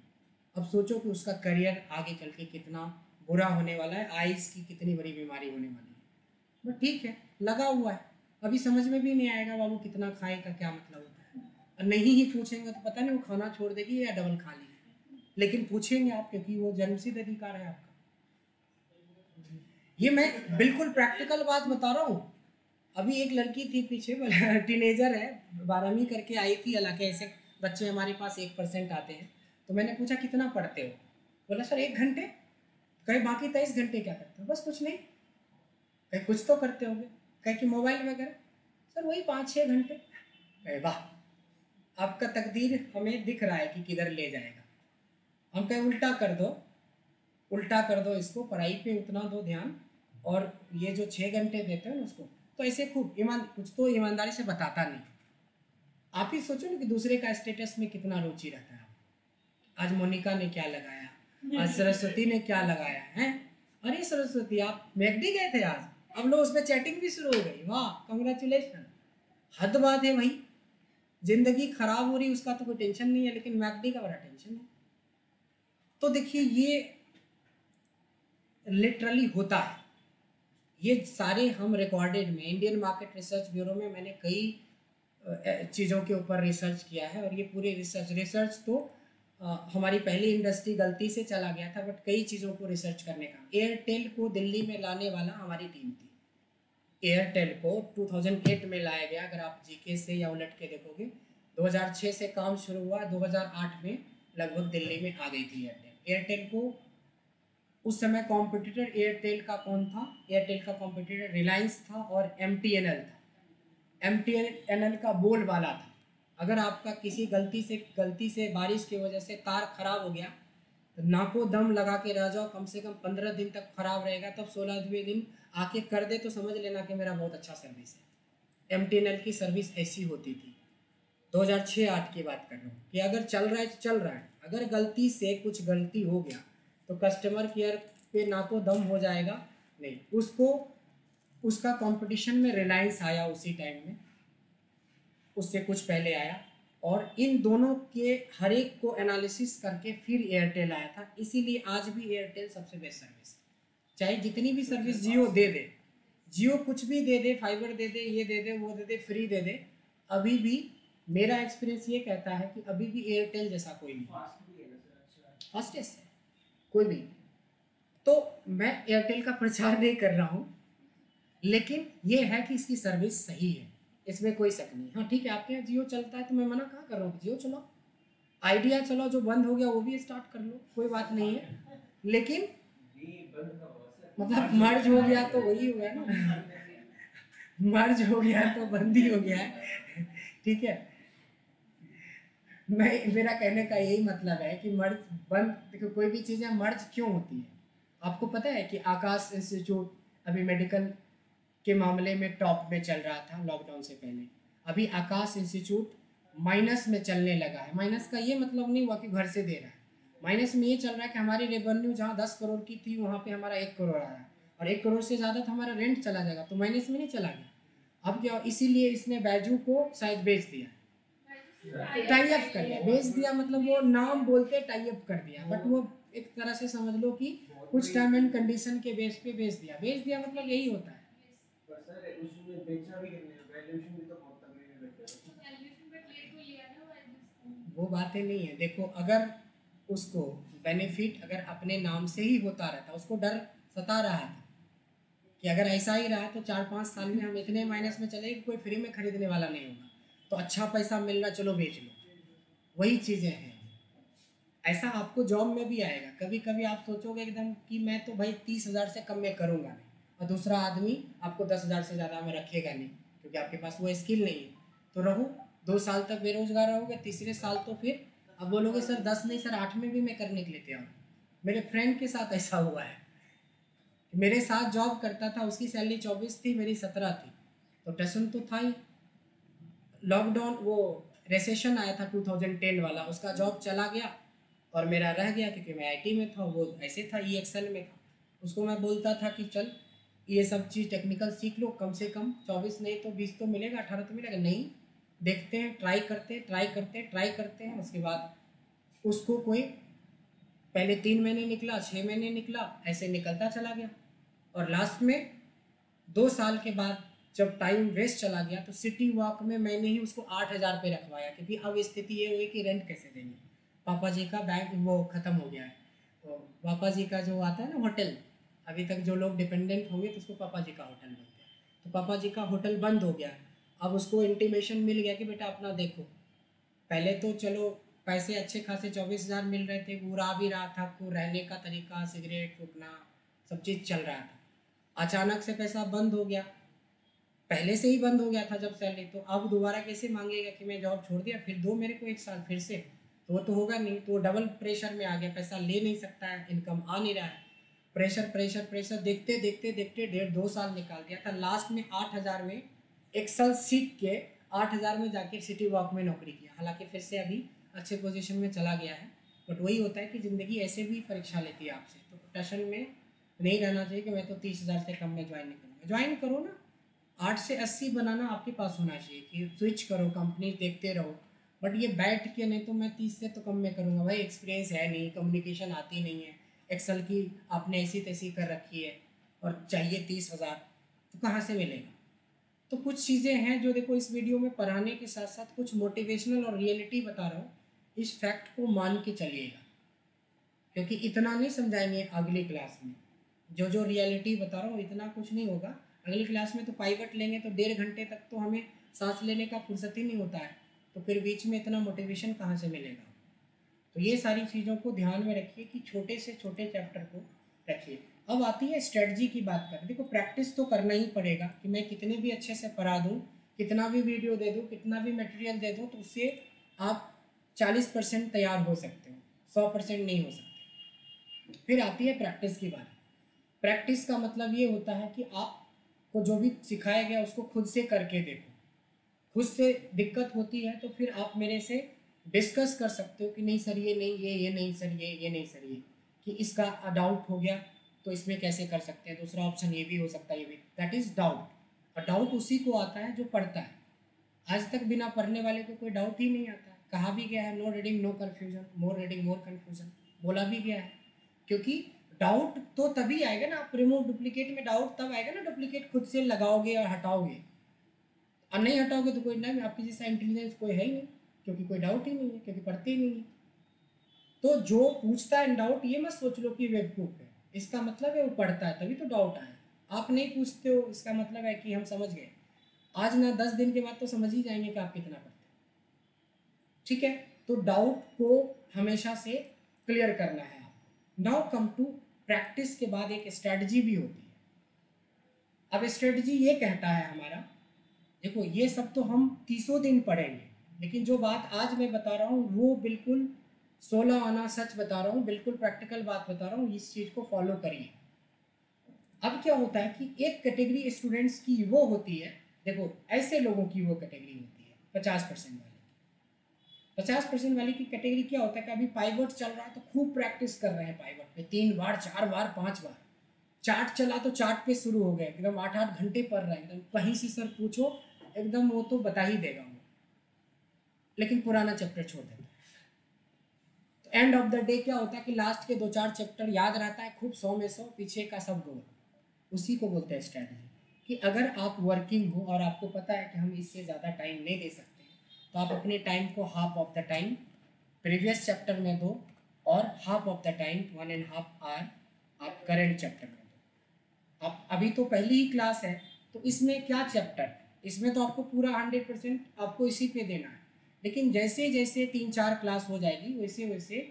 अब सोचो कि उसका करियर आगे चल के कितना बुरा होने वाला है, आइज़ की कितनी बड़ी बीमारी होने वाली है। बट ठीक है, लगा हुआ है, अभी समझ में भी नहीं आएगा बाबू कितना खाए का क्या मतलब होता है। और नहीं ही पूछेंगे तो पता नहीं वो खाना छोड़ देगी या डबल खा लेगी, लेकिन पूछेंगे आप क्योंकि वो जन्मसिद्ध अधिकार है आपका। ये मैं बिल्कुल प्रैक्टिकल बात बता रहा हूँ। अभी एक लड़की थी पीछे, टीनेजर है, 12वीं करके आई थी। हालांकि ऐसे बच्चे हमारे पास 1% आते हैं। तो मैंने पूछा कितना पढ़ते हो, बोला सर 1 घंटे। कहे बाकी 23 घंटे क्या करते हो? बस कुछ नहीं। कहे कुछ तो करते होंगे, कहे कि मोबाइल वगैरह। सर वही 5-6 घंटे। कहे वाह, आपका तकदीर हमें दिख रहा है कि किधर ले जाएगा। हम कहे उल्टा कर दो, उल्टा कर दो इसको, पढ़ाई पे उतना दो ध्यान, और ये जो 6 घंटे देते हो ना उसको तो ऐसे खूब कुछ तो ईमानदारी से बताता नहीं। आप ही सोचो ना कि दूसरे का स्टेटस में कितना रुचि रहता है। आज मोनिका ने क्या लगाया, आज सरस्वती ने क्या लगाया है। अरे सरस्वती आप मैकडी गए थे आज, अब लोग उस पर चैटिंग भी शुरू हो गई, वाह कंग्रेचुलेशन। हद बात है भाई, जिंदगी खराब हो रही उसका तो कोई टेंशन नहीं है, लेकिन मैकडी का बड़ा टेंशन है। तो देखिए ये लिटरली होता है। ये सारे हम रिकॉर्डेड में, इंडियन मार्केट रिसर्च ब्यूरो में मैंने कई चीज़ों के ऊपर रिसर्च किया है। और ये पूरे रिसर्च तो हमारी पहली इंडस्ट्री गलती से चला गया था, बट कई चीज़ों को रिसर्च करने का। एयरटेल को दिल्ली में लाने वाला हमारी टीम थी। एयरटेल को 2008 में लाया गया। अगर आप जीके से या उलट के देखोगे, 2006 से काम शुरू हुआ, 2008 में लगभग दिल्ली में आ गई थी एयरटेल। एयरटेल को उस समय कॉम्पिटिटर एयरटेल का कौन था? एयरटेल का कॉम्पिटिटर रिलायंस था और MTNL था। MTNL का बोल वाला था, अगर आपका किसी गलती से बारिश की वजह से तार खराब हो गया तो नाको दम लगा के रह जाओ, कम से कम 15 दिन तक खराब रहेगा, तब 16वें दिन आके कर दे तो समझ लेना कि मेरा बहुत अच्छा सर्विस है। MTNL की सर्विस ऐसी होती थी। 2006-08 की बात कर रहा हूँ कि अगर चल रहा है तो चल रहा है, अगर गलती से कुछ गलती हो गया तो कस्टमर केयर पे नाको दम हो जाएगा नहीं। उसका कंपटीशन में रिलायंस आया उसी टाइम में, उससे कुछ पहले आया, और इन दोनों के हर एक को एनालिसिस करके फिर एयरटेल आया था। इसीलिए आज भी एयरटेल सबसे बेस्ट सर्विस है। चाहे जितनी भी सर्विस जियो दे दे, जियो कुछ भी दे दे, फाइबर दे दे, ये दे दे, वो दे दे, फ्री दे दे, अभी भी मेरा एक्सपीरियंस ये कहता है कि अभी भी एयरटेल जैसा कोई नहीं, फास्टेस्ट है कोई भी। तो मैं एयरटेल का प्रचार नहीं कर रहा हूँ, लेकिन ये है कि इसकी सर्विस सही है, इसमें कोई शक नहीं। हाँ ठीक है, आपके यहाँ जियो चलता है तो मैं मना कहाँ कर रहा हूँ, जियो चलाओ, आइडिया चलाओ, जो बंद हो गया वो भी स्टार्ट कर लो, कोई बात नहीं है। लेकिन मतलब मर्ज हो गया तो वही हो गया ना, मर्ज हो गया तो बंद ही हो गया है, ठीक है। मेरा कहने का यही मतलब है कि मर्ज बंद, देखो कोई भी चीज़ें मर्ज क्यों होती है। आपको पता है कि आकाश इंस्टीट्यूट अभी मेडिकल के मामले में टॉप में चल रहा था लॉकडाउन से पहले, अभी आकाश इंस्टीट्यूट माइनस में चलने लगा है। माइनस का ये मतलब नहीं हुआ कि घर से दे रहा है, माइनस में ये चल रहा है कि हमारी रेवेन्यू जहाँ 10 करोड़ की थी वहाँ पे हमारा 1 करोड़ आया, और 1 करोड़ से ज़्यादा तो हमारा रेंट चला जाएगा, तो माइनस में नहीं चला गया। अब क्या, इसीलिए इसने बैजू को शायद बेच दिया, टाई अप कर दिया। बेच दिया मतलब वो नाम बोलते टाई अप कर दिया, बट वो एक तरह से समझ लो कि कुछ टर्म एंड कंडीशन के बेस पे बेच दिया। बेच दिया मतलब यही होता है। वो बातें नहीं है। देखो अगर उसको बेनिफिट अगर अपने नाम से ही होता रहता, उसको डर सता रहा था कि अगर ऐसा ही रहा तो 4-5 साल में हम इतने माइनस में चले कि कोई फ्री में खरीदने वाला नहीं होगा, तो अच्छा पैसा मिल रहा, चलो बेच लो। वही चीज़ें हैं। ऐसा आपको जॉब में भी आएगा। कभी कभी आप सोचोगे एकदम कि मैं तो भाई 30,000 से कम में करूँगा नहीं, और दूसरा आदमी आपको 10,000 से ज़्यादा में रखेगा नहीं, क्योंकि आपके पास वो स्किल नहीं है। तो रहो, 2 साल तक बेरोजगार रहोगे, तीसरे साल तो फिर अब बोलोगे सर 10 नहीं सर 8 में भी मैं करने के लिए तैयार हूँ। मेरे फ्रेंड के साथ ऐसा हुआ है। मेरे साथ जॉब करता था, उसकी सैलरी 24 थी, मेरी 17 थी, तो टेंशन तो था ही। लॉकडाउन, वो रिसेशन आया था 2010 वाला, उसका जॉब चला गया और मेरा रह गया, क्योंकि मैं आईटी में था, वो ऐसे था EXL में था। उसको मैं बोलता था कि चल ये सब चीज़ टेक्निकल सीख लो, कम से कम 24 नहीं तो 20 तो मिलेगा, 18 तो मिलेगा। नहीं, देखते हैं, ट्राई करते हैं। उसके बाद उसको कोई पहले 3 महीने निकला, 6 महीने निकला, ऐसे निकलता चला गया। और लास्ट में 2 साल के बाद जब टाइम वेस्ट चला गया, तो सिटी वॉक में मैंने ही उसको 8,000 पे रखवाया, क्योंकि अब स्थिति ये हुई कि रेंट कैसे देंगे। पापा जी का बैंक वो ख़त्म हो गया है, तो पापा जी का जो आता है ना होटल, अभी तक जो लोग डिपेंडेंट होंगे तो उसको पापा जी का होटल बोलते हैं, तो पापा जी का होटल बंद हो गया है। अब उसको इंटीमेशन मिल गया कि बेटा अपना देखो। पहले तो चलो पैसे अच्छे खासे 24,000 मिल रहे थे, उड़ा भी रहा था, को रहने का तरीका, सिगरेट फूकना, सब चीज़ चल रहा था। अचानक से पैसा बंद हो गया, पहले से ही बंद हो गया था जब सैलरी, तो अब दोबारा कैसे मांगेगा कि मैं जॉब छोड़ दिया, फिर दो मेरे को 1 साल फिर से, तो वो तो होगा नहीं। तो वो डबल प्रेशर में आ गया, पैसा ले नहीं सकता है, इनकम आ नहीं रहा है, प्रेशर देखते देखते 1.5-2 साल निकाल दिया था। लास्ट में 8,000 में एक्सेल सीख के 8,000 में जाके सिटी वॉक में नौकरी किया। हालांकि फिर से अभी अच्छे पोजीशन में चला गया है, बट वही होता है कि ज़िंदगी ऐसे भी परीक्षा लेती है आपसे। तो टेंशन में नहीं रहना चाहिए कि मैं तो 30,000 से कम में ज्वाइन नहीं करूँगा। ज्वाइन करो ना, 8 से 80 बनाना आपके पास होना चाहिए कि स्विच करो, कंपनी देखते रहो। बट ये बैठ के नहीं तो मैं 30 से तो कम में करूँगा, भाई एक्सपीरियंस है नहीं, कम्युनिकेशन आती नहीं है, एक्सेल की आपने ऐसी तैसी कर रखी है और चाहिए 30,000, तो कहाँ से मिलेगा। तो कुछ चीज़ें हैं जो देखो इस वीडियो में पढ़ाने के साथ साथ कुछ मोटिवेशनल और रियलिटी बता रहा हूँ, इस फैक्ट को मान के चलिएगा, क्योंकि इतना नहीं समझाएंगे अगली क्लास में। जो रियलिटी बता रहा हूँ इतना कुछ नहीं होगा। अगली क्लास में तो पाइवट लेंगे तो 1.5 घंटे तक तो हमें सांस लेने का फुर्सत ही नहीं होता है, तो फिर बीच में इतना मोटिवेशन कहाँ से मिलेगा। तो ये सारी चीज़ों को ध्यान में रखिए कि छोटे से छोटे चैप्टर को रखिए। अब आती है स्ट्रेटजी की बात करें। देखो प्रैक्टिस तो करना ही पड़ेगा, कि मैं कितने भी अच्छे से पढ़ा दूँ, कितना भी वीडियो दे दूँ, कितना भी मटेरियल दे दूँ, तो उससे आप 40% तैयार हो सकते हो, 100% नहीं हो सकते। फिर आती है प्रैक्टिस की बात। प्रैक्टिस का मतलब ये होता है कि आपको जो भी सिखाया गया उसको खुद से करके देखो। खुद से दिक्कत होती है तो फिर आप मेरे से डिस्कस कर सकते हो कि नहीं सर ये नहीं, ये नहीं सर ये नहीं सर ये, कि इसका डाउट हो गया तो इसमें कैसे कर सकते हैं, दूसरा ऑप्शन ये भी हो सकता है, ये भी। That is doubt. और डाउट उसी को आता है जो पढ़ता है। आज तक बिना पढ़ने वाले को कोई डाउट ही नहीं आता है। कहा भी गया है नो रीडिंग नो कन्फ्यूजन, मोर रीडिंग मोर कन्फ्यूजन, बोला भी गया है। क्योंकि डाउट तो तभी आएगा ना, आप रिमूव डुप्लीकेट में डाउट तब आएगा ना, डुप्लीकेट खुद से लगाओगे और हटाओगे, और नहीं हटाओगे तो कोई नहीं, आपकी जैसा इंटेलिजेंस कोई है ही नहीं, क्योंकि कोई डाउट ही नहीं है, क्योंकि पढ़ते ही नहीं है। तो जो पूछता है डाउट, ये मत सोच लो कि बेवकूफ़ है, इसका मतलब है वो पढ़ता है तभी तो डाउट आया। आप नहीं पूछते हो, इसका मतलब है कि हम समझ गए। आज ना 10 दिन के बाद तो समझ ही जाएंगे कि आप कितना पढ़ते हैं। ठीक है, तो डाउट को हमेशा से क्लियर करना है आपको। नाउ कम टू प्रैक्टिस के बाद एक स्ट्रेटजी भी होती है। अब स्ट्रेटजी ये कहता है हमारा, देखो ये सब तो हम 30 दिन पढ़ेंगे, लेकिन जो बात आज मैं बता रहा हूँ वो बिल्कुल 16 आना सच बता रहा हूँ, बिल्कुल प्रैक्टिकल बात बता रहा हूँ, इस चीज़ को फॉलो करिए। अब क्या होता है कि एक कैटेगरी स्टूडेंट्स की वो होती है, देखो ऐसे लोगों की वो कैटेगरी होती है 50% वाली। 50% वाली की कैटेगरी क्या होता है कि अभी पाइवट चल रहा है तो खूब प्रैक्टिस कर रहे हैं पाइवट पे, 3 बार 4 बार 5 बार। चार्ट चला तो चार्ट पे शुरू हो गए, एकदम 8-8 घंटे पढ़ रहे हैं, एकदम कहीं से सर पूछो एकदम वो तो बता ही देगा वो, लेकिन पुराना चैप्टर छोड़ देता है। तो एंड ऑफ द डे क्या होता है कि लास्ट के 2-4 चैप्टर याद रहता है खूब, 100 में 100, पीछे का सब गोल। उसी को बोलते हैं स्ट्रैटेजी। कि अगर आप वर्किंग हो और आपको पता है कि हम इससे ज़्यादा टाइम नहीं दे सकते, तो आप अपने टाइम को half of the time previous chapter में दो, और half of the time 1.5 hour आप करंट चैप्टर कर दो। आप अभी तो पहली ही क्लास है, तो इसमें क्या चैप्टर, इसमें तो आपको पूरा 100% आपको इसी पे देना है। लेकिन जैसे जैसे 3-4 क्लास हो जाएगी वैसे वैसे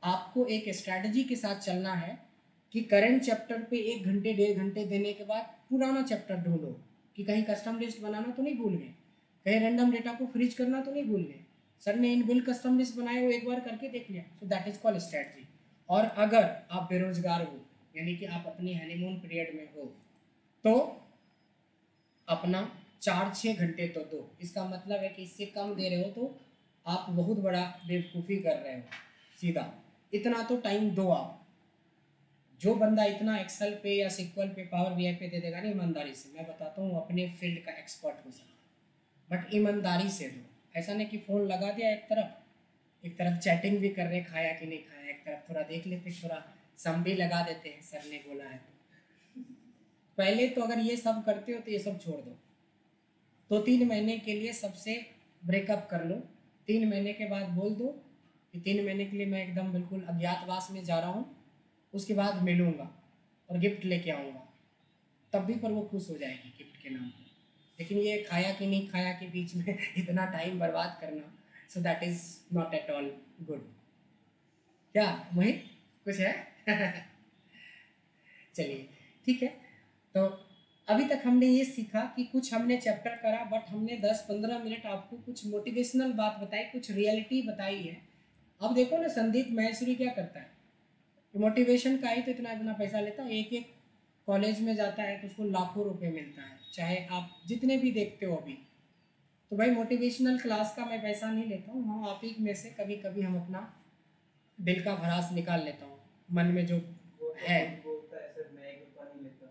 आपको एक स्ट्रैटेजी के साथ चलना है कि करंट चैप्टर पे 1 घंटे 1.5 घंटे देने के बाद पुराना चैप्टर ढूंढो कि कहीं कस्टम लिस्ट बनाना तो नहीं भूल गए, कहीं रैंडम डेटा को फ्रीज करना तो नहीं भूल गए, सर ने इनबिल्ट कस्टम लिस्ट बनाए वो एक बार करके देख लिया। So that is called strategy. और अगर आप बेरोजगार हो, यानी कि आप अपनी हनीमून पीरियड में हो, तो अपना 4-6 घंटे तो दो। इसका मतलब है कि इससे कम दे रहे हो तो आप बहुत बड़ा बेवकूफ़ी कर रहे हो। सीधा इतना तो टाइम दो आप। जो बंदा इतना एक्सेल पे या सिक्वल पे पावर बीआई पे दे देगा ना, ईमानदारी से मैं बताता हूँ अपने फील्ड का एक्सपर्ट हो सकता है, बट ईमानदारी से दो। ऐसा नहीं कि फ़ोन लगा दिया एक तरफ चैटिंग भी कर रहे खाया कि नहीं खाया, एक तरफ थोड़ा देख लेते, थोड़ा सम भी लगा देते हैं सर ने बोला है तो। पहले तो अगर ये सब करते हो तो ये सब छोड़ दो। तो 3 महीने के लिए सबसे ब्रेकअप कर लो। 3 महीने के बाद बोल दो कि 3 महीने के लिए मैं एकदम बिल्कुल अज्ञातवास में जा रहा हूँ, उसके बाद मिलूँगा और गिफ्ट लेके आऊँगा, तब भी पर वो खुश हो जाएगी गिफ्ट के नाम पर। लेकिन ये खाया कि नहीं खाया के बीच में इतना टाइम बर्बाद करना, so that is not at all good. क्या वही कुछ है? चलिए ठीक है। तो अभी तक हमने ये सीखा कि कुछ हमने चैप्टर करा, बट हमने 10-15 मिनट आपको कुछ मोटिवेशनल बात बताई, कुछ रियलिटी बताई है। अब देखो ना, संदीप महेश्वरी क्या करता है, मोटिवेशन का ही तो इतना इतना पैसा लेता है। एक कॉलेज में जाता है तो उसको लाखों रुपए मिलता है, चाहे आप जितने भी देखते हो अभी। तो भाई मोटिवेशनल क्लास का मैं पैसा नहीं लेता हूँ। हाँ, आप ही में से कभी कभी हम अपना दिल का भड़ास निकाल लेता हूँ, मन में जो है। बोलता है सर मैं 1 रुपया नहीं लेता।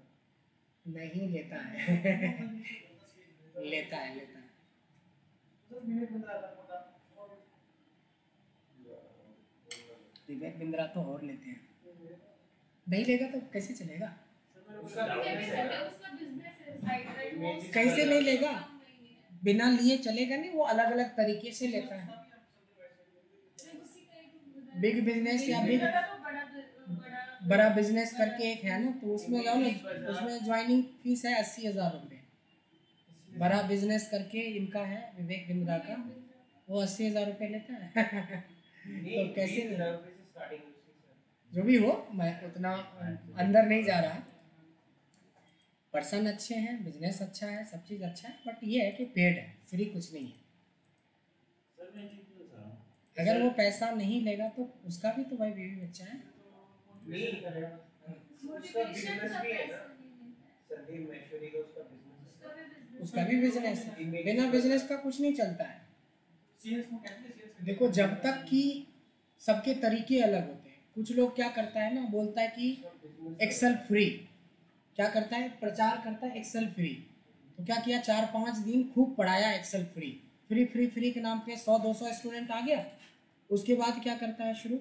नहीं लेता है लेता है सर विवेक बिंद्रा का मोटा विवेक बिंद्रा तो और लेते हैं, नहीं लेगा तो कैसे चलेगा? उसका कैसे नहीं लेगा? बिना लिए चलेगा नहीं, वो अलग अलग तरीके से लेता है। बिग बिजनेस या बिग बड़ा बिजनेस करके एक है ना, तो उसमें जाओ ना, उसमें ज्वाइनिंग फीस है 80,000 रुपये। बड़ा बिजनेस करके इनका है विवेक बिंद्रा का, वो 80,000 रुपये लेता है। तो कैसे नहीं? जो भी हो, मैं उतना अंदर नहीं जा रहा। पर्सन अच्छे हैं, बिजनेस अच्छा है, सब चीज़ अच्छा है, बट ये है कि पेड है, फ्री कुछ नहीं है। अगर वो पैसा नहीं लेगा तो उसका भी तो भाई बीवी बच्चा है। उसका भी बिजनेस है, बिना बिजनेस का कुछ नहीं चलता है। देखो, जब तक कि सबके तरीके अलग होते हैं। कुछ लोग क्या करता है ना, बोलता है कि एक्सेल फ्री, क्या करता है, प्रचार करता है एक्सेल फ्री। तो क्या किया, 4-5 दिन खूब पढ़ाया Excel free, free free free के नाम पे 100-200 स्टूडेंट आ गया। उसके बाद क्या करता है शुरू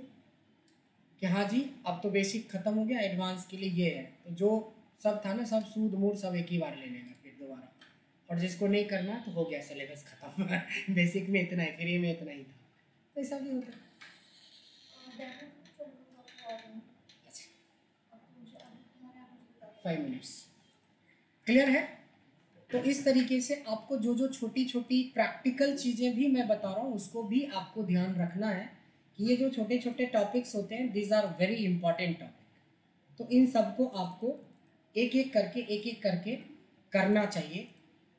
कि हाँ जी अब तो बेसिक ख़त्म हो गया, एडवांस के लिए ये है। तो जो सब था ना, सब सूद मूड सब एक ही बार ले लेगा फिर दोबारा, और जिसको नहीं करना तो हो गया सिलेबस ख़त्म। बेसिक में इतना ही, फ्री में इतना ही था। तो ऐसा भी होता है। 5 मिनट्स क्लियर है? तो इस तरीके से आपको जो जो छोटी छोटी प्रैक्टिकल चीज़ें भी मैं बता रहा हूँ उसको भी आपको ध्यान रखना है कि ये जो छोटे छोटे टॉपिक्स होते हैं, these are very important topic. तो इन सबको आपको एक एक करके करना चाहिए,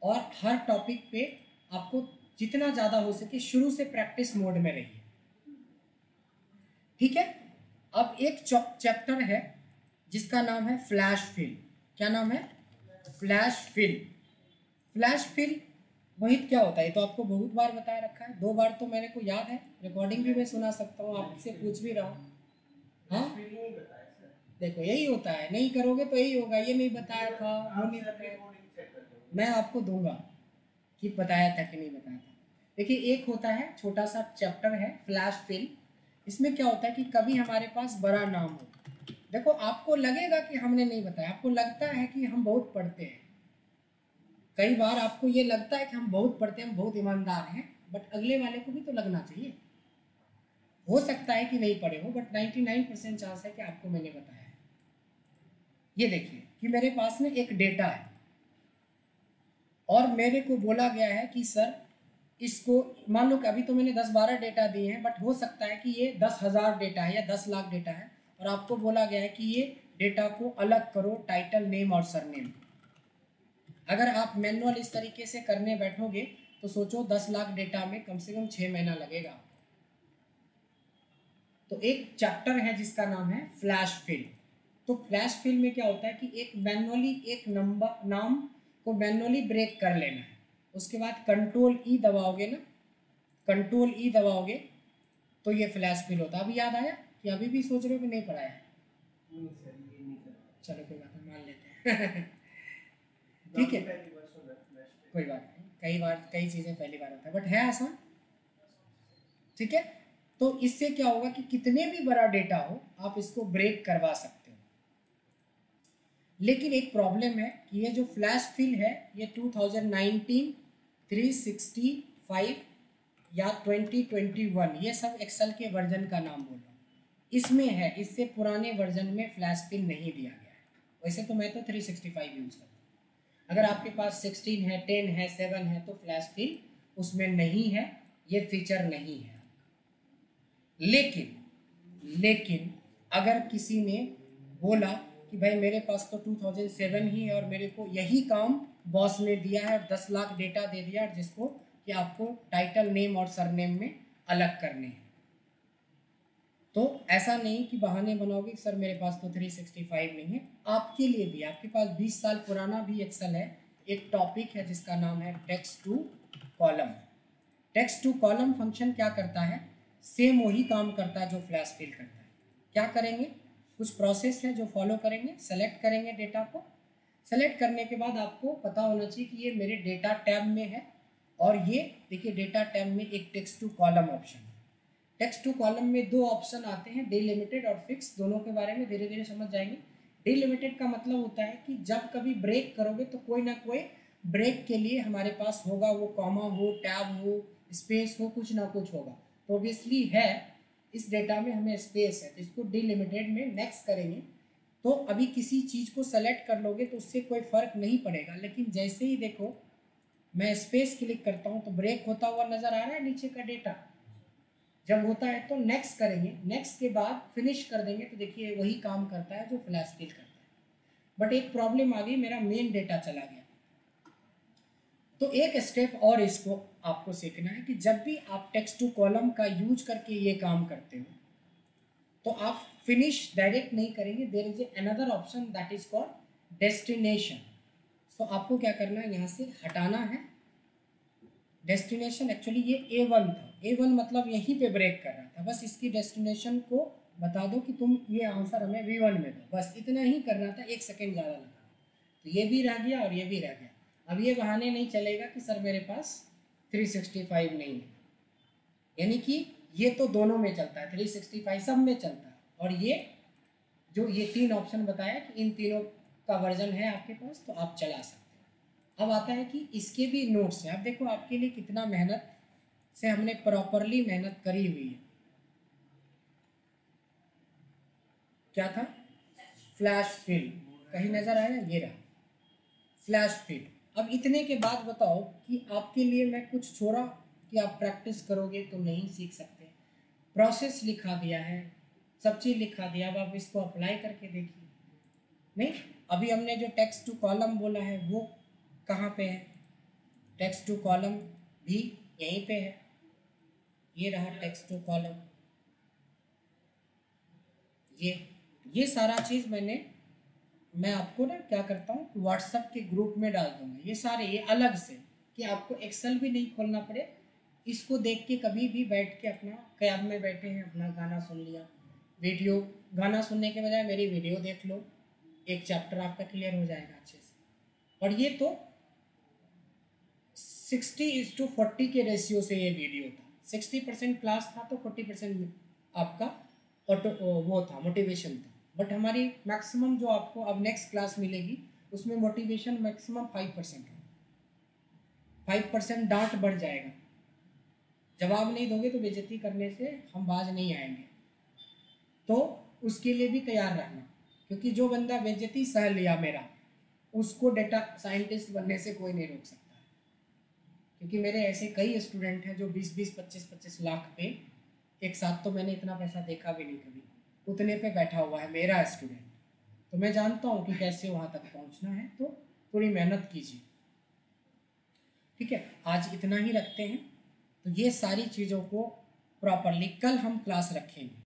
और हर टॉपिक पे आपको जितना ज़्यादा हो सके शुरू से प्रैक्टिस मोड में रहिए। ठीक है? अब एक चैप्टर है जिसका नाम है फ्लैश फिल। क्या नाम है? Flash fill. फ्लैश फिल वही क्या होता है, तो आपको बहुत बार बताया रखा है, 2 बार तो मेरे को याद है, रिकॉर्डिंग भी मैं सुना सकता हूँ, आपसे पूछ भी रहा हूँ। हाँ देखो यही होता है, नहीं करोगे तो यही होगा, ये नहीं बताया था, वो नहीं बताया। मैं आपको दूंगा कि बताया था कि नहीं बताया था। देखिए, एक होता है छोटा सा चैप्टर है फ्लैश फिल। इसमें क्या होता है कि कभी हमारे पास बड़ा नाम हो, देखो आपको लगेगा कि हमने नहीं बताया, आपको लगता है कि हम बहुत पढ़ते हैं, कई बार आपको ये लगता है कि हम बहुत पढ़ते हैं, हम बहुत ईमानदार हैं, बट अगले वाले को भी तो लगना चाहिए। हो सकता है कि नहीं पढ़े हो, बट 99% चांस है कि आपको मैंने बताया है। ये देखिए कि मेरे पास में एक डेटा है और मेरे को बोला गया है कि सर इसको, मान लो कि अभी तो मैंने 10-12 डेटा दिए हैं, बट हो सकता है कि ये 10,000 डेटा है या 10 लाख डेटा है, और आपको बोला गया है कि ये डेटा को अलग करो टाइटल, नेम और सरनेम। अगर आप मैनुअल इस तरीके से करने बैठोगे तो सोचो 10 लाख डेटा में कम से कम 6 महीना लगेगा। तो एक चैप्टर है जिसका नाम है फ्लैश फिल। तो फ्लैश फिल में क्या होता है कि एक मैनुअली एक नाम को मैनुअली ब्रेक कर लेना है, उसके बाद कंट्रोल ई दबाओगे ना, कंट्रोल ई दबाओगे तो ये फ्लैश फिल होता है। अभी याद आया कि अभी भी सोच रहे हो कि नहीं पढ़ाया है? नहीं सर, ये नहीं सर। चलो कोई बात नहीं, मान लेते हैं। ठीक है, कोई बात नहीं, कई बार कई चीज़ें पहली बार होता है, बट है आसान। ठीक है, तो इससे क्या होगा कि कितने भी बड़ा डेटा हो आप इसको ब्रेक करवा सकते हो। लेकिन एक प्रॉब्लम है कि ये जो फ्लैश फिल है ये 2019, 365 या 2021 ये सब एक्सेल के वर्जन का नाम बोल रहा हूँ, इसमें है। इससे पुराने वर्जन में फ्लैश फिल नहीं दिया गया है। वैसे तो मैं तो 365 यूज़ करता हूँ। अगर आपके पास 16 है, 10 है, 7 है तो फ्लैश फिल उसमें नहीं है, ये फीचर नहीं है। लेकिन अगर किसी ने बोला कि भाई मेरे पास तो 2007 ही है और मेरे को यही काम बॉस ने दिया है, 10 लाख डेटा दे दिया जिसको कि आपको टाइटल, नेम और सरनेम में अलग करने हैं, तो ऐसा नहीं कि बहाने बनाओगे सर मेरे पास तो 365 नहीं है। आपके लिए भी, आपके पास 20 साल पुराना भी एक्सेल है, एक टॉपिक है जिसका नाम है text to column. Text to column function क्या करता है? सेम वही काम करता है जो फ्लैश फिल करता है। क्या करेंगे? कुछ प्रोसेस है जो फॉलो करेंगे। सेलेक्ट करेंगे डेटा को, सेलेक्ट करने के बाद आपको पता होना चाहिए कि ये मेरे डेटा टैब में है, और ये देखिए डेटा टैब में एक टेक्स्ट टू कॉलम ऑप्शन है। टेक्स्ट टू कॉलम में दो ऑप्शन आते हैं, डिलिमिटेड और फिक्स। दोनों के बारे में धीरे धीरे समझ जाएंगे। डिलिमिटेड का मतलब होता है कि जब कभी ब्रेक करोगे तो कोई ना कोई ब्रेक के लिए हमारे पास होगा, वो कॉमा हो, टैब हो, स्पेस हो, कुछ ना कुछ होगा। तो ऑब्वियसली है इस डेटा में हमें स्पेस है, तो इसको डिलिमिटेड में नेक्स्ट करेंगे। तो अभी किसी चीज़ को सेलेक्ट कर लोगे तो उससे कोई फ़र्क नहीं पड़ेगा, लेकिन जैसे ही देखो मैं स्पेस क्लिक करता हूँ तो ब्रेक होता हुआ नज़र आ रहा है नीचे का डेटा। जब होता है तो नेक्स्ट करेंगे, नेक्स्ट के बाद फिनिश कर देंगे तो देखिए वही काम करता है जो फ्लैश फिल करता है। बट एक प्रॉब्लम आ गई, मेरा मेन डेटा चला गया। तो एक स्टेप और इसको आपको सीखना है कि जब भी आप टेक्स्ट टू कॉलम का यूज करके ये काम करते हो तो आप फिनिश डायरेक्ट नहीं करेंगे। There is another option that is called destination. So आपको क्या करना है, यहाँ से हटाना है डेस्टिनेशन। एक्चुअली ये A1 था, A1 मतलब यहीं पे ब्रेक कर रहा था। बस इसकी डेस्टिनेशन को बता दो कि तुम ये आंसर हमें V1 में दो, बस इतना ही करना था। 1 सेकेंड ज़्यादा लगा तो ये भी रह गया और ये भी रह गया। अब ये बहाने नहीं चलेगा कि सर मेरे पास 365 नहीं है, यानी कि ये तो दोनों में चलता है, 365 सब में चलता है। और ये जो ये 3 ऑप्शन बताया कि इन तीनों का वर्जन है आपके पास तो आप चला सकते हैं। अब आता है कि इसके भी नोट्स हैं। अब देखो आपके लिए कितना मेहनत से हमने प्रॉपरली मेहनत करी हुई है। क्या था? Flash fill. कहीं नज़र आया? ये रहा फ्लैश फिल। अब इतने के बाद बताओ कि आपके लिए मैं कुछ छोड़ा कि आप प्रैक्टिस करोगे तो नहीं सीख सकते। प्रोसेस लिखा दिया है, सब चीज़ लिखा दिया, अब आप इसको अप्लाई करके देखिए। नहीं, अभी हमने जो टेक्स्ट टू कॉलम बोला है वो कहाँ पे है? टेक्स्ट टू कॉलम भी यहीं पे है, ये रहा टेक्स्ट टू कॉलम। ये सारा चीज़ मैं आपको ना क्या करता हूँ, व्हाट्सएप के ग्रुप में डाल दूँगा ये सारे, ये अलग से, कि आपको एक्सेल भी नहीं खोलना पड़े। इसको देख के कभी भी बैठ के अपना कैब में बैठे हैं अपना गाना सुन लिया, वीडियो, गाना सुनने के बजाय मेरी वीडियो देख लो, एक चैप्टर आपका क्लियर हो जाएगा अच्छे से। और ये तो 60:40 के रेशियो से ये वीडियो था। 60% क्लास था तो 40% आपका वो था, मोटिवेशन था। बट हमारी मैक्सिमम जो आपको अब नेक्स्ट क्लास मिलेगी उसमें मोटिवेशन मैक्सिमम 5% है। 5% डांट बढ़ जाएगा। जवाब नहीं दोगे तो बेइज्जती करने से हम बाज नहीं आएंगे। तो उसके लिए भी तैयार रहना, क्योंकि जो बंदा बेइज्जती सह लिया मेरा, उसको डेटा साइंटिस्ट बनने से कोई नहीं रोक सकता है। क्योंकि मेरे ऐसे कई स्टूडेंट हैं जो 20-20, 25-25 लाख पे, एक साथ तो मैंने इतना पैसा देखा भी नहीं कभी, उतने पे बैठा हुआ है मेरा स्टूडेंट। तो मैं जानता हूँ कि कैसे वहाँ तक पहुँचना है, तो थोड़ी मेहनत कीजिए। ठीक है, आज इतना ही रखते हैं। तो ये सारी चीज़ों को प्रॉपरली कल हम क्लास रखेंगे।